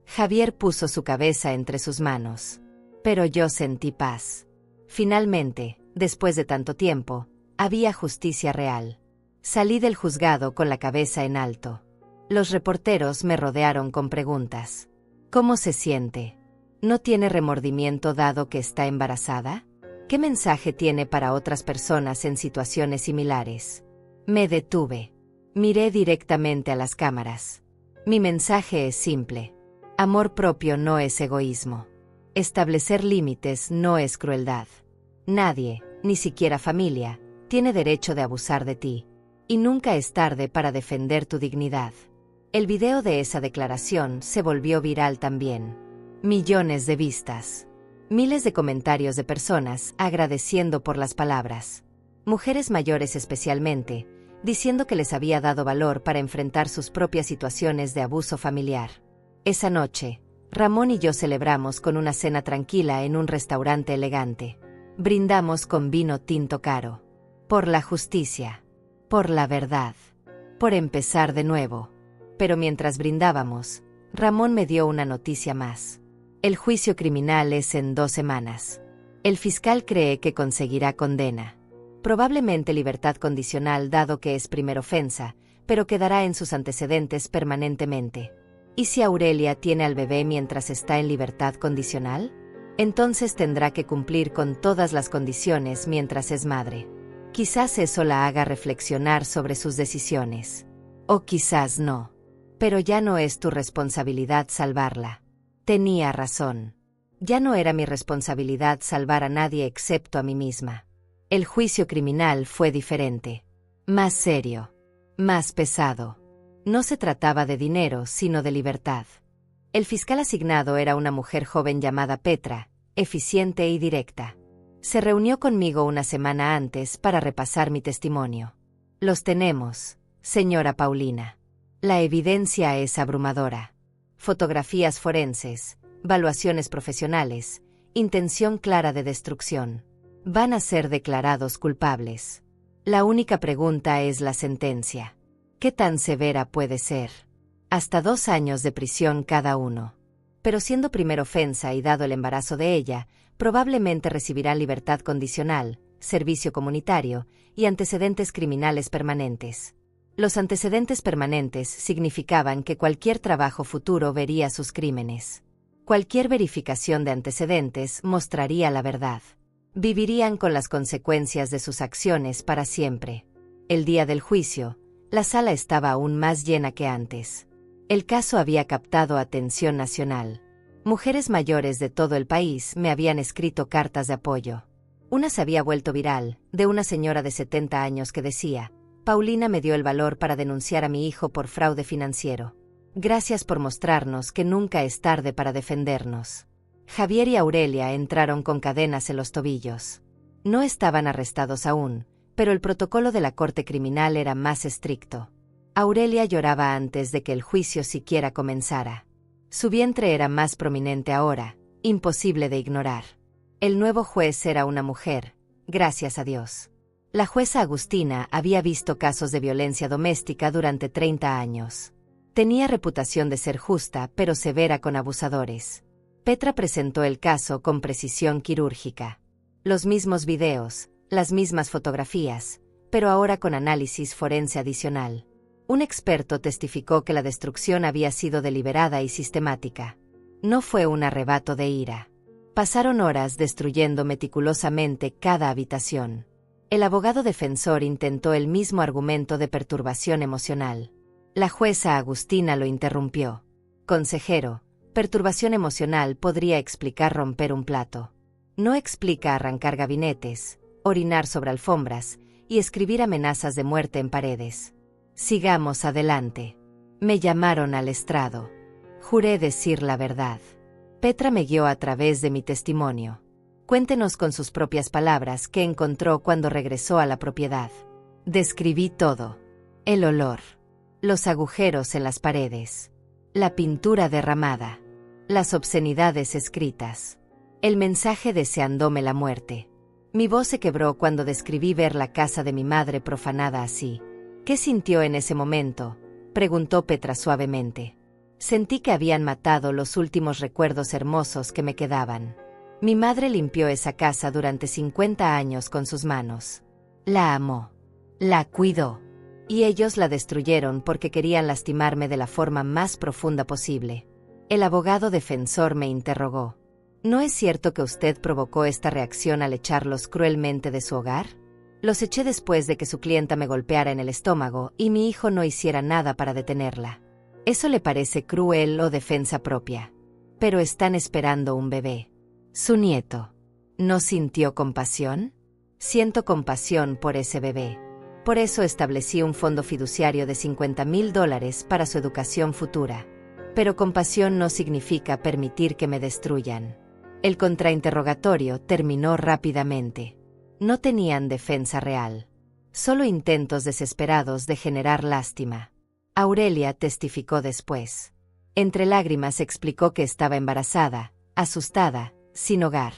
A: Javier puso su cabeza entre sus manos. Pero yo sentí paz. Finalmente, después de tanto tiempo, había justicia real. Salí del juzgado con la cabeza en alto. Los reporteros me rodearon con preguntas. ¿Cómo se siente? ¿No tiene remordimiento dado que está embarazada? ¿Qué mensaje tiene para otras personas en situaciones similares? Me detuve. Miré directamente a las cámaras. Mi mensaje es simple. Amor propio no es egoísmo. Establecer límites no es crueldad. Nadie, ni siquiera familia, tiene derecho de abusar de ti. Y nunca es tarde para defender tu dignidad. El video de esa declaración se volvió viral también. Millones de vistas. Miles de comentarios de personas agradeciendo por las palabras. Mujeres mayores especialmente, diciendo que les había dado valor para enfrentar sus propias situaciones de abuso familiar. Esa noche, Ramón y yo celebramos con una cena tranquila en un restaurante elegante. Brindamos con vino tinto caro. Por la justicia. Por la verdad. Por empezar de nuevo. Pero mientras brindábamos, Ramón me dio una noticia más. El juicio criminal es en 2 semanas. El fiscal cree que conseguirá condena. Probablemente libertad condicional dado que es primera ofensa, pero quedará en sus antecedentes permanentemente. ¿Y si Aurelia tiene al bebé mientras está en libertad condicional? Entonces tendrá que cumplir con todas las condiciones mientras es madre. Quizás eso la haga reflexionar sobre sus decisiones. O quizás no. Pero ya no es tu responsabilidad salvarla. Tenía razón. Ya no era mi responsabilidad salvar a nadie excepto a mí misma. El juicio criminal fue diferente. Más serio. Más pesado. No se trataba de dinero, sino de libertad. El fiscal asignado era una mujer joven llamada Petra, eficiente y directa. Se reunió conmigo una semana antes para repasar mi testimonio. Los tenemos, señora Paulina. La evidencia es abrumadora. Fotografías forenses, valuaciones profesionales, intención clara de destrucción. Van a ser declarados culpables. La única pregunta es la sentencia. ¿Qué tan severa puede ser? Hasta 2 años de prisión cada uno. Pero siendo primera ofensa y dado el embarazo de ella, probablemente recibirán libertad condicional, servicio comunitario y antecedentes criminales permanentes. Los antecedentes permanentes significaban que cualquier trabajo futuro vería sus crímenes. Cualquier verificación de antecedentes mostraría la verdad. Vivirían con las consecuencias de sus acciones para siempre. El día del juicio, la sala estaba aún más llena que antes. El caso había captado atención nacional. Mujeres mayores de todo el país me habían escrito cartas de apoyo. Una se había vuelto viral, de una señora de 70 años que decía: Paulina me dio el valor para denunciar a mi hijo por fraude financiero. Gracias por mostrarnos que nunca es tarde para defendernos. Javier y Aurelia entraron con cadenas en los tobillos. No estaban arrestados aún, pero el protocolo de la corte criminal era más estricto. Aurelia lloraba antes de que el juicio siquiera comenzara. Su vientre era más prominente ahora, imposible de ignorar. El nuevo juez era una mujer, gracias a Dios. La jueza Agustina había visto casos de violencia doméstica durante 30 años. Tenía reputación de ser justa, pero severa con abusadores. Petra presentó el caso con precisión quirúrgica. Los mismos videos, las mismas fotografías, pero ahora con análisis forense adicional. Un experto testificó que la destrucción había sido deliberada y sistemática. No fue un arrebato de ira. Pasaron horas destruyendo meticulosamente cada habitación. El abogado defensor intentó el mismo argumento de perturbación emocional. La jueza Agustina lo interrumpió. Consejero, perturbación emocional podría explicar romper un plato. No explica arrancar gabinetes, orinar sobre alfombras y escribir amenazas de muerte en paredes. Sigamos adelante. Me llamaron al estrado. Juré decir la verdad. Petra me guió a través de mi testimonio. Cuéntenos con sus propias palabras qué encontró cuando regresó a la propiedad. Describí todo. El olor. Los agujeros en las paredes. La pintura derramada. Las obscenidades escritas. El mensaje deseándome la muerte. Mi voz se quebró cuando describí ver la casa de mi madre profanada así. ¿Qué sintió en ese momento?, preguntó Petra suavemente. Sentí que habían matado los últimos recuerdos hermosos que me quedaban. Mi madre limpió esa casa durante 50 años con sus manos. La amó. La cuidó. Y ellos la destruyeron porque querían lastimarme de la forma más profunda posible. El abogado defensor me interrogó. ¿No es cierto que usted provocó esta reacción al echarlos cruelmente de su hogar? Los eché después de que su clienta me golpeara en el estómago y mi hijo no hiciera nada para detenerla. ¿Eso le parece cruel o defensa propia? Pero están esperando un bebé. Su nieto. ¿No sintió compasión? Siento compasión por ese bebé. Por eso establecí un fondo fiduciario de $50,000 para su educación futura. Pero compasión no significa permitir que me destruyan. El contrainterrogatorio terminó rápidamente. No tenían defensa real. Solo intentos desesperados de generar lástima. Aurelia testificó después. Entre lágrimas explicó que estaba embarazada, asustada, sin hogar.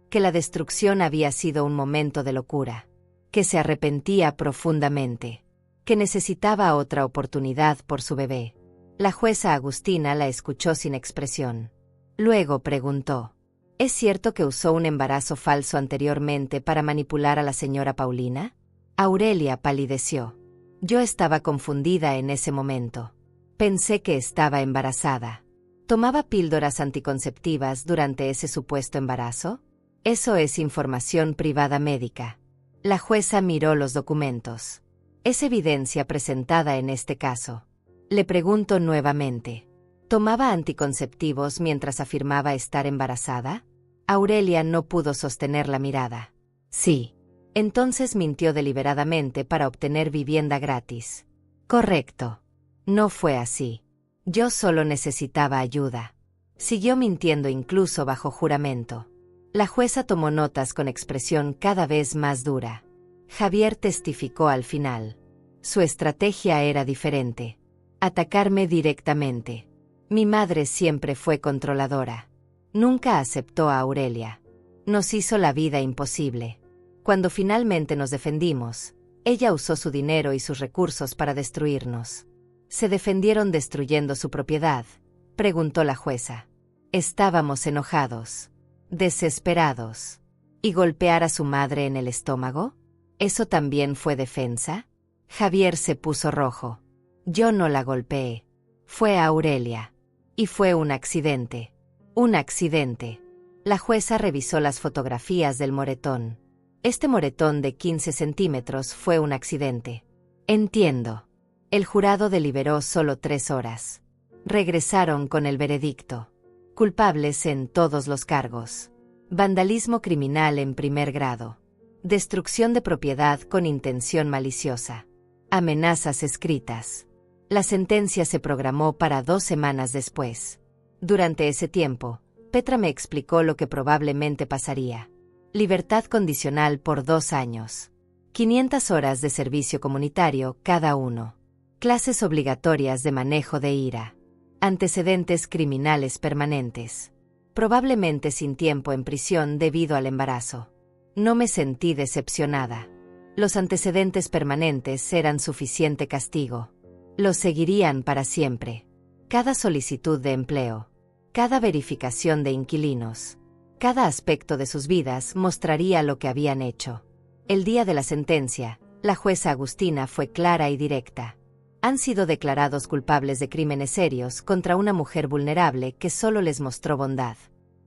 A: Que la destrucción había sido un momento de locura. Que se arrepentía profundamente. Que necesitaba otra oportunidad por su bebé. La jueza Agustina la escuchó sin expresión. Luego preguntó: ¿Es cierto que usó un embarazo falso anteriormente para manipular a la señora Paulina? Aurelia palideció. Yo estaba confundida en ese momento. Pensé que estaba embarazada. ¿Tomaba píldoras anticonceptivas durante ese supuesto embarazo? Eso es información privada médica. La jueza miró los documentos. Es evidencia presentada en este caso. Le pregunto nuevamente. ¿Tomaba anticonceptivos mientras afirmaba estar embarazada? Aurelia no pudo sostener la mirada. Sí. Entonces mintió deliberadamente para obtener vivienda gratis. Correcto. No fue así. Yo solo necesitaba ayuda. Siguió mintiendo incluso bajo juramento. La jueza tomó notas con expresión cada vez más dura. Javier testificó al final. Su estrategia era diferente. Atacarme directamente. Mi madre siempre fue controladora. Nunca aceptó a Aurelia. Nos hizo la vida imposible. Cuando finalmente nos defendimos, ella usó su dinero y sus recursos para destruirnos. ¿Se defendieron destruyendo su propiedad?, preguntó la jueza. Estábamos enojados, desesperados. ¿Y golpear a su madre en el estómago? ¿Eso también fue defensa? Javier se puso rojo. Yo no la golpeé. Fue Aurelia. Y fue un accidente. Un accidente. La jueza revisó las fotografías del moretón. Este moretón de 15 centímetros fue un accidente. Entiendo. El jurado deliberó solo 3 horas. Regresaron con el veredicto. Culpables en todos los cargos. Vandalismo criminal en primer grado. Destrucción de propiedad con intención maliciosa. Amenazas escritas. La sentencia se programó para 2 semanas después. Durante ese tiempo, Petra me explicó lo que probablemente pasaría. Libertad condicional por 2 años. 500 horas de servicio comunitario cada uno. Clases obligatorias de manejo de ira. Antecedentes criminales permanentes. Probablemente sin tiempo en prisión debido al embarazo. No me sentí decepcionada. Los antecedentes permanentes eran suficiente castigo. Los seguirían para siempre. Cada solicitud de empleo. Cada verificación de inquilinos. Cada aspecto de sus vidas mostraría lo que habían hecho. El día de la sentencia, la jueza Agustina fue clara y directa. Han sido declarados culpables de crímenes serios contra una mujer vulnerable que solo les mostró bondad.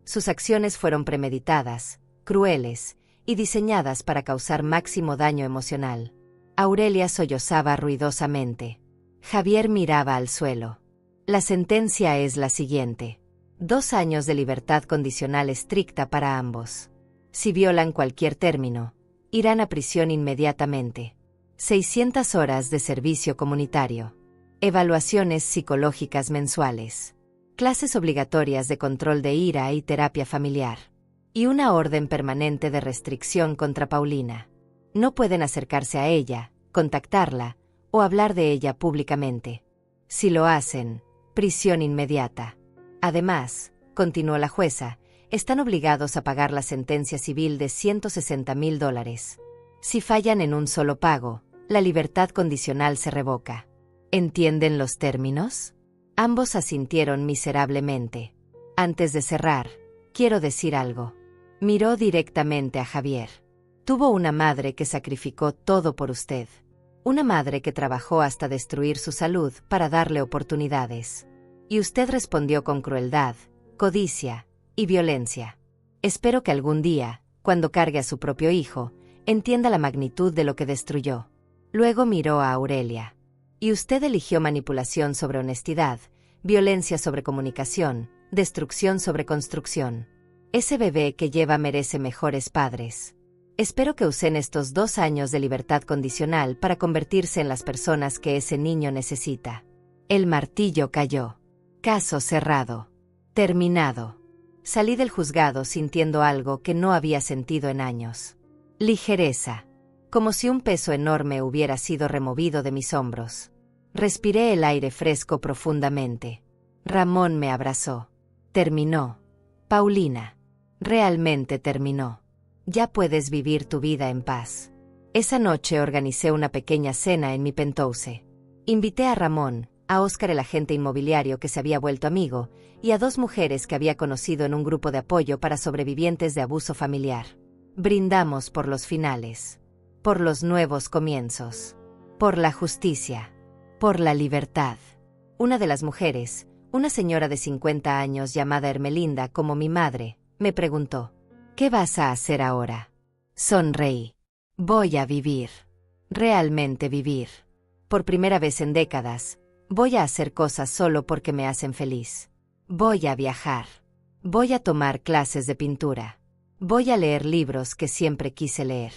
A: Sus acciones fueron premeditadas, crueles y diseñadas para causar máximo daño emocional. Aurelia sollozaba ruidosamente. Javier miraba al suelo. La sentencia es la siguiente. 2 años de libertad condicional estricta para ambos. Si violan cualquier término, irán a prisión inmediatamente. 600 horas de servicio comunitario. Evaluaciones psicológicas mensuales. Clases obligatorias de control de ira y terapia familiar. Y una orden permanente de restricción contra Paulina. No pueden acercarse a ella, contactarla o hablar de ella públicamente. Si lo hacen, prisión inmediata. Además, continuó la jueza, están obligados a pagar la sentencia civil de $160,000. Si fallan en un solo pago, la libertad condicional se revoca. ¿Entienden los términos? Ambos asintieron miserablemente. Antes de cerrar, quiero decir algo. Miró directamente a Javier. Tuvo una madre que sacrificó todo por usted. Una madre que trabajó hasta destruir su salud para darle oportunidades. Y usted respondió con crueldad, codicia y violencia. Espero que algún día, cuando cargue a su propio hijo, entienda la magnitud de lo que destruyó. Luego miró a Aurelia. Y usted eligió manipulación sobre honestidad, violencia sobre comunicación, destrucción sobre construcción. Ese bebé que lleva merece mejores padres. Espero que usen estos 2 años de libertad condicional para convertirse en las personas que ese niño necesita. El martillo cayó. Caso cerrado. Terminado. Salí del juzgado sintiendo algo que no había sentido en años. Ligereza. Como si un peso enorme hubiera sido removido de mis hombros. Respiré el aire fresco profundamente. Ramón me abrazó. Terminó. Paulina. Realmente terminó. Ya puedes vivir tu vida en paz. Esa noche organicé una pequeña cena en mi penthouse. Invité a Ramón, a Óscar el agente inmobiliario que se había vuelto amigo, y a 2 mujeres que había conocido en un grupo de apoyo para sobrevivientes de abuso familiar. Brindamos por los finales. Por los nuevos comienzos. Por la justicia. Por la libertad. Una de las mujeres, una señora de 50 años llamada Hermelinda como mi madre, me preguntó, ¿qué vas a hacer ahora? Sonreí. Voy a vivir. Realmente vivir. Por primera vez en décadas, voy a hacer cosas solo porque me hacen feliz. Voy a viajar. Voy a tomar clases de pintura. Voy a leer libros que siempre quise leer.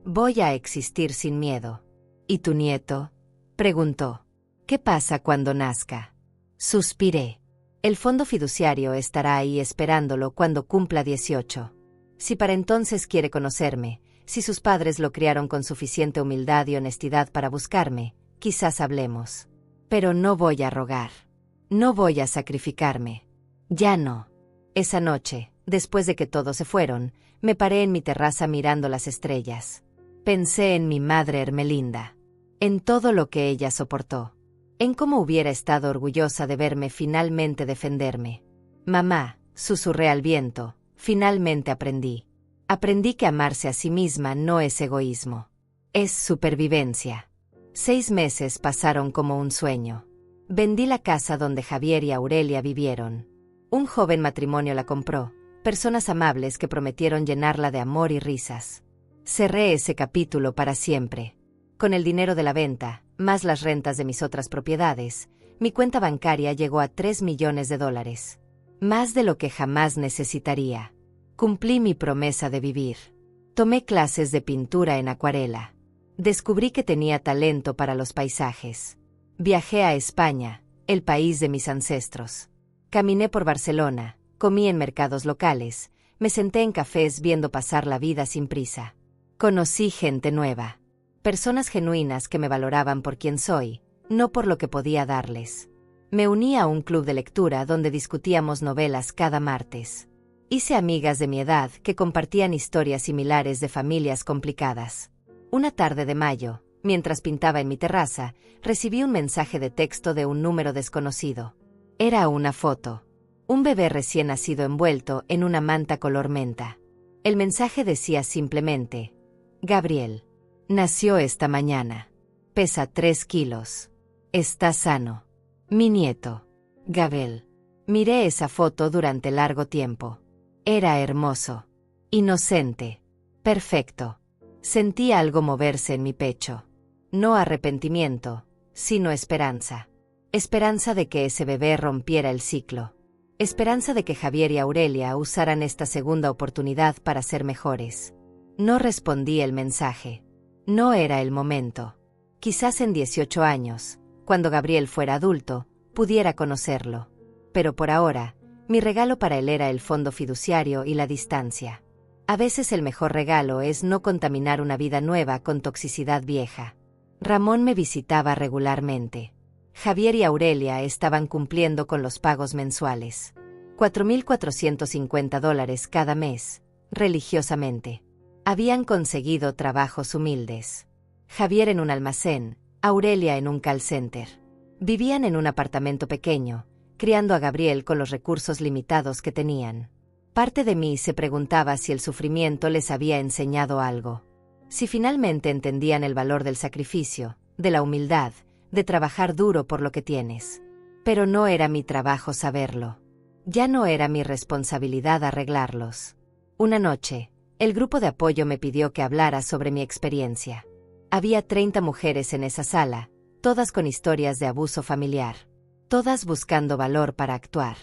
A: Voy a existir sin miedo. ¿Y tu nieto? Preguntó. ¿Qué pasa cuando nazca? Suspiré. El fondo fiduciario estará ahí esperándolo cuando cumpla 18. Si para entonces quiere conocerme, si sus padres lo criaron con suficiente humildad y honestidad para buscarme, quizás hablemos. Pero no voy a rogar. No voy a sacrificarme. Ya no. Esa noche, después de que todos se fueron, me paré en mi terraza mirando las estrellas. Pensé en mi madre Hermelinda. En todo lo que ella soportó. En cómo hubiera estado orgullosa de verme finalmente defenderme. Mamá, susurré al viento, finalmente aprendí. Aprendí que amarse a sí misma no es egoísmo. Es supervivencia. 6 meses pasaron como un sueño. Vendí la casa donde Javier y Aurelia vivieron. Un joven matrimonio la compró, personas amables que prometieron llenarla de amor y risas. Cerré ese capítulo para siempre. Con el dinero de la venta, más las rentas de mis otras propiedades, mi cuenta bancaria llegó a $3 millones. Más de lo que jamás necesitaría. Cumplí mi promesa de vivir. Tomé clases de pintura en acuarela. Descubrí que tenía talento para los paisajes. Viajé a España, el país de mis ancestros. Caminé por Barcelona, comí en mercados locales, me senté en cafés viendo pasar la vida sin prisa. Conocí gente nueva. Personas genuinas que me valoraban por quien soy, no por lo que podía darles. Me uní a un club de lectura donde discutíamos novelas cada martes. Hice amigas de mi edad que compartían historias similares de familias complicadas. Una tarde de mayo, mientras pintaba en mi terraza, recibí un mensaje de texto de un número desconocido. Era una foto. Un bebé recién nacido envuelto en una manta color menta. El mensaje decía simplemente: Gabriel. Nació esta mañana. Pesa 3 kilos. Está sano. Mi nieto. Gabel. Miré esa foto durante largo tiempo. Era hermoso. Inocente. Perfecto. Sentí algo moverse en mi pecho. No arrepentimiento, sino esperanza. Esperanza de que ese bebé rompiera el ciclo. Esperanza de que Javier y Aurelia usaran esta segunda oportunidad para ser mejores. No respondí el mensaje. No era el momento. Quizás en 18 años, cuando Gabriel fuera adulto, pudiera conocerlo. Pero por ahora, mi regalo para él era el fondo fiduciario y la distancia. A veces el mejor regalo es no contaminar una vida nueva con toxicidad vieja. Ramón me visitaba regularmente. Javier y Aurelia estaban cumpliendo con los pagos mensuales. $4,450 cada mes, religiosamente. Habían conseguido trabajos humildes. Javier en un almacén, Aurelia en un call center. Vivían en un apartamento pequeño, criando a Gabriel con los recursos limitados que tenían. Parte de mí se preguntaba si el sufrimiento les había enseñado algo. Si finalmente entendían el valor del sacrificio, de la humildad, de trabajar duro por lo que tienes. Pero no era mi trabajo saberlo. Ya no era mi responsabilidad arreglarlos. Una noche, el grupo de apoyo me pidió que hablara sobre mi experiencia. Había 30 mujeres en esa sala, todas con historias de abuso familiar. Todas buscando valor para actuar.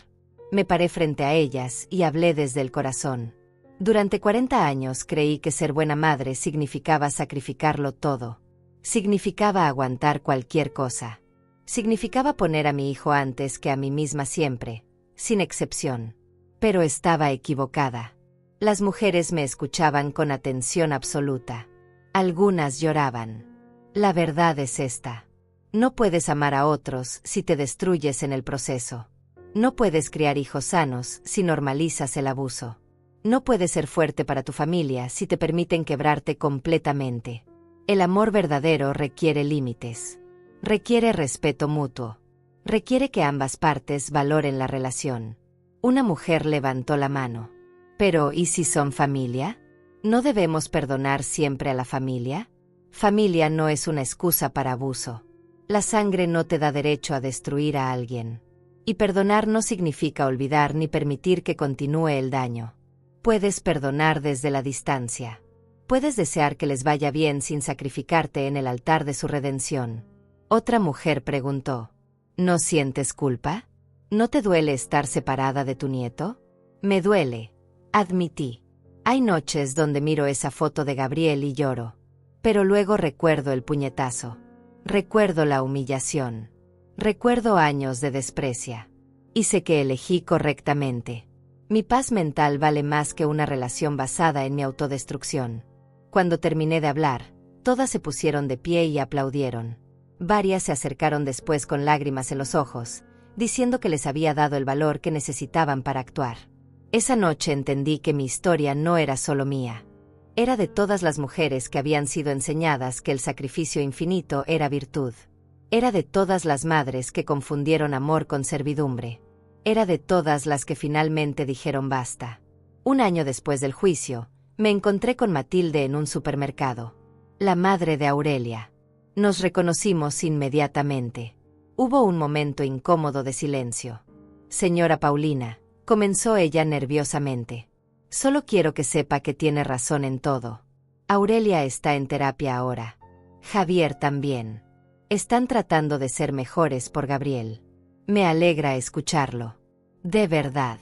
A: Me paré frente a ellas y hablé desde el corazón. Durante 40 años creí que ser buena madre significaba sacrificarlo todo. Significaba aguantar cualquier cosa. Significaba poner a mi hijo antes que a mí misma siempre, sin excepción. Pero estaba equivocada. Las mujeres me escuchaban con atención absoluta. Algunas lloraban. La verdad es esta. No puedes amar a otros si te destruyes en el proceso. No puedes criar hijos sanos si normalizas el abuso. No puedes ser fuerte para tu familia si te permiten quebrarte completamente. El amor verdadero requiere límites. Requiere respeto mutuo. Requiere que ambas partes valoren la relación. Una mujer levantó la mano. Pero, ¿y si son familia? ¿No debemos perdonar siempre a la familia? Familia no es una excusa para abuso. La sangre no te da derecho a destruir a alguien. Y perdonar no significa olvidar ni permitir que continúe el daño. Puedes perdonar desde la distancia. Puedes desear que les vaya bien sin sacrificarte en el altar de su redención. Otra mujer preguntó: ¿no sientes culpa? ¿No te duele estar separada de tu nieto? Me duele, admití. Hay noches donde miro esa foto de Gabriel y lloro. Pero luego recuerdo el puñetazo. Recuerdo la humillación. Recuerdo años de desprecia. Y sé que elegí correctamente. Mi paz mental vale más que una relación basada en mi autodestrucción. Cuando terminé de hablar, todas se pusieron de pie y aplaudieron. Varias se acercaron después con lágrimas en los ojos, diciendo que les había dado el valor que necesitaban para actuar. Esa noche entendí que mi historia no era solo mía. Era de todas las mujeres que habían sido enseñadas que el sacrificio infinito era virtud. Era de todas las madres que confundieron amor con servidumbre. Era de todas las que finalmente dijeron basta. Un año después del juicio, me encontré con Matilde en un supermercado. La madre de Aurelia. Nos reconocimos inmediatamente. Hubo un momento incómodo de silencio. Señora Paulina, comenzó ella nerviosamente. Solo quiero que sepa que tiene razón en todo. Aurelia está en terapia ahora. Javier también. Están tratando de ser mejores por Gabriel. Me alegra escucharlo. De verdad.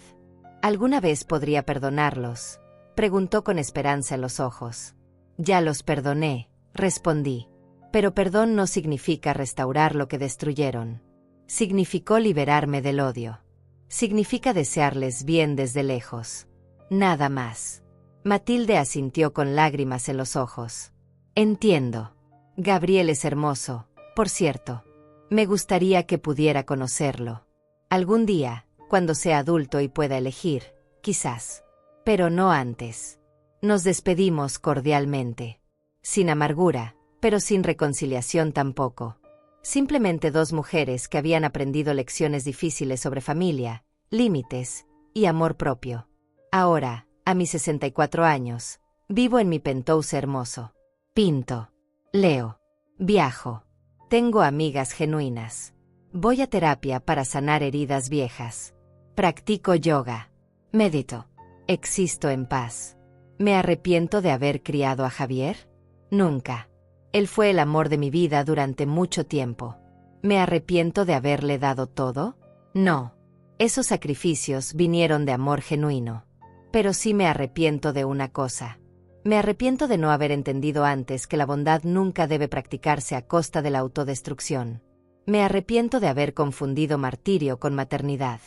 A: ¿Alguna vez podría perdonarlos?, preguntó con esperanza en los ojos. Ya los perdoné, respondí. Pero perdón no significa restaurar lo que destruyeron. Significó liberarme del odio. Significa desearles bien desde lejos. Nada más. Matilde asintió con lágrimas en los ojos. Entiendo. Gabriel es hermoso, por cierto. Me gustaría que pudiera conocerlo. Algún día, cuando sea adulto y pueda elegir, quizás. Pero no antes. Nos despedimos cordialmente. Sin amargura, pero sin reconciliación tampoco. Simplemente dos mujeres que habían aprendido lecciones difíciles sobre familia, límites y amor propio. Ahora, a mis 64 años, vivo en mi penthouse hermoso. Pinto. Leo. Viajo. Tengo amigas genuinas. Voy a terapia para sanar heridas viejas. Practico yoga. Medito. Existo en paz. ¿Me arrepiento de haber criado a Javier? Nunca. Él fue el amor de mi vida durante mucho tiempo. ¿Me arrepiento de haberle dado todo? No. Esos sacrificios vinieron de amor genuino. Pero sí me arrepiento de una cosa. Me arrepiento de no haber entendido antes que la bondad nunca debe practicarse a costa de la autodestrucción. Me arrepiento de haber confundido martirio con maternidad.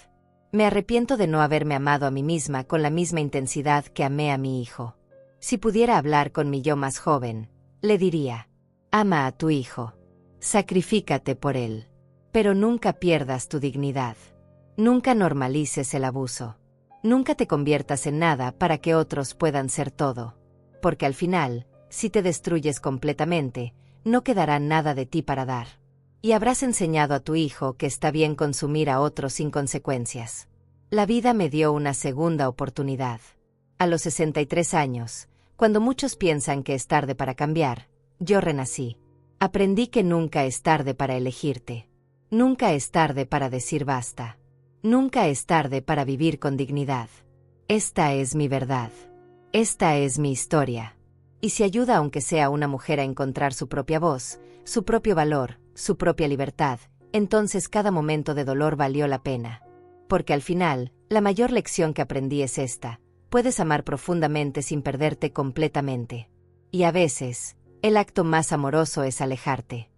A: Me arrepiento de no haberme amado a mí misma con la misma intensidad que amé a mi hijo. Si pudiera hablar con mi yo más joven, le diría: ama a tu hijo. Sacrifícate por él. Pero nunca pierdas tu dignidad. Nunca normalices el abuso. Nunca te conviertas en nada para que otros puedan ser todo. Porque al final, si te destruyes completamente, no quedará nada de ti para dar. Y habrás enseñado a tu hijo que está bien consumir a otros sin consecuencias. La vida me dio una segunda oportunidad. A los 63 años, cuando muchos piensan que es tarde para cambiar, yo renací. Aprendí que nunca es tarde para elegirte. Nunca es tarde para decir basta. Nunca es tarde para vivir con dignidad. Esta es mi verdad. Esta es mi historia. Y si ayuda aunque sea a una mujer a encontrar su propia voz, su propio valor, su propia libertad, entonces cada momento de dolor valió la pena. Porque al final, la mayor lección que aprendí es esta: puedes amar profundamente sin perderte completamente. Y a veces, el acto más amoroso es alejarte.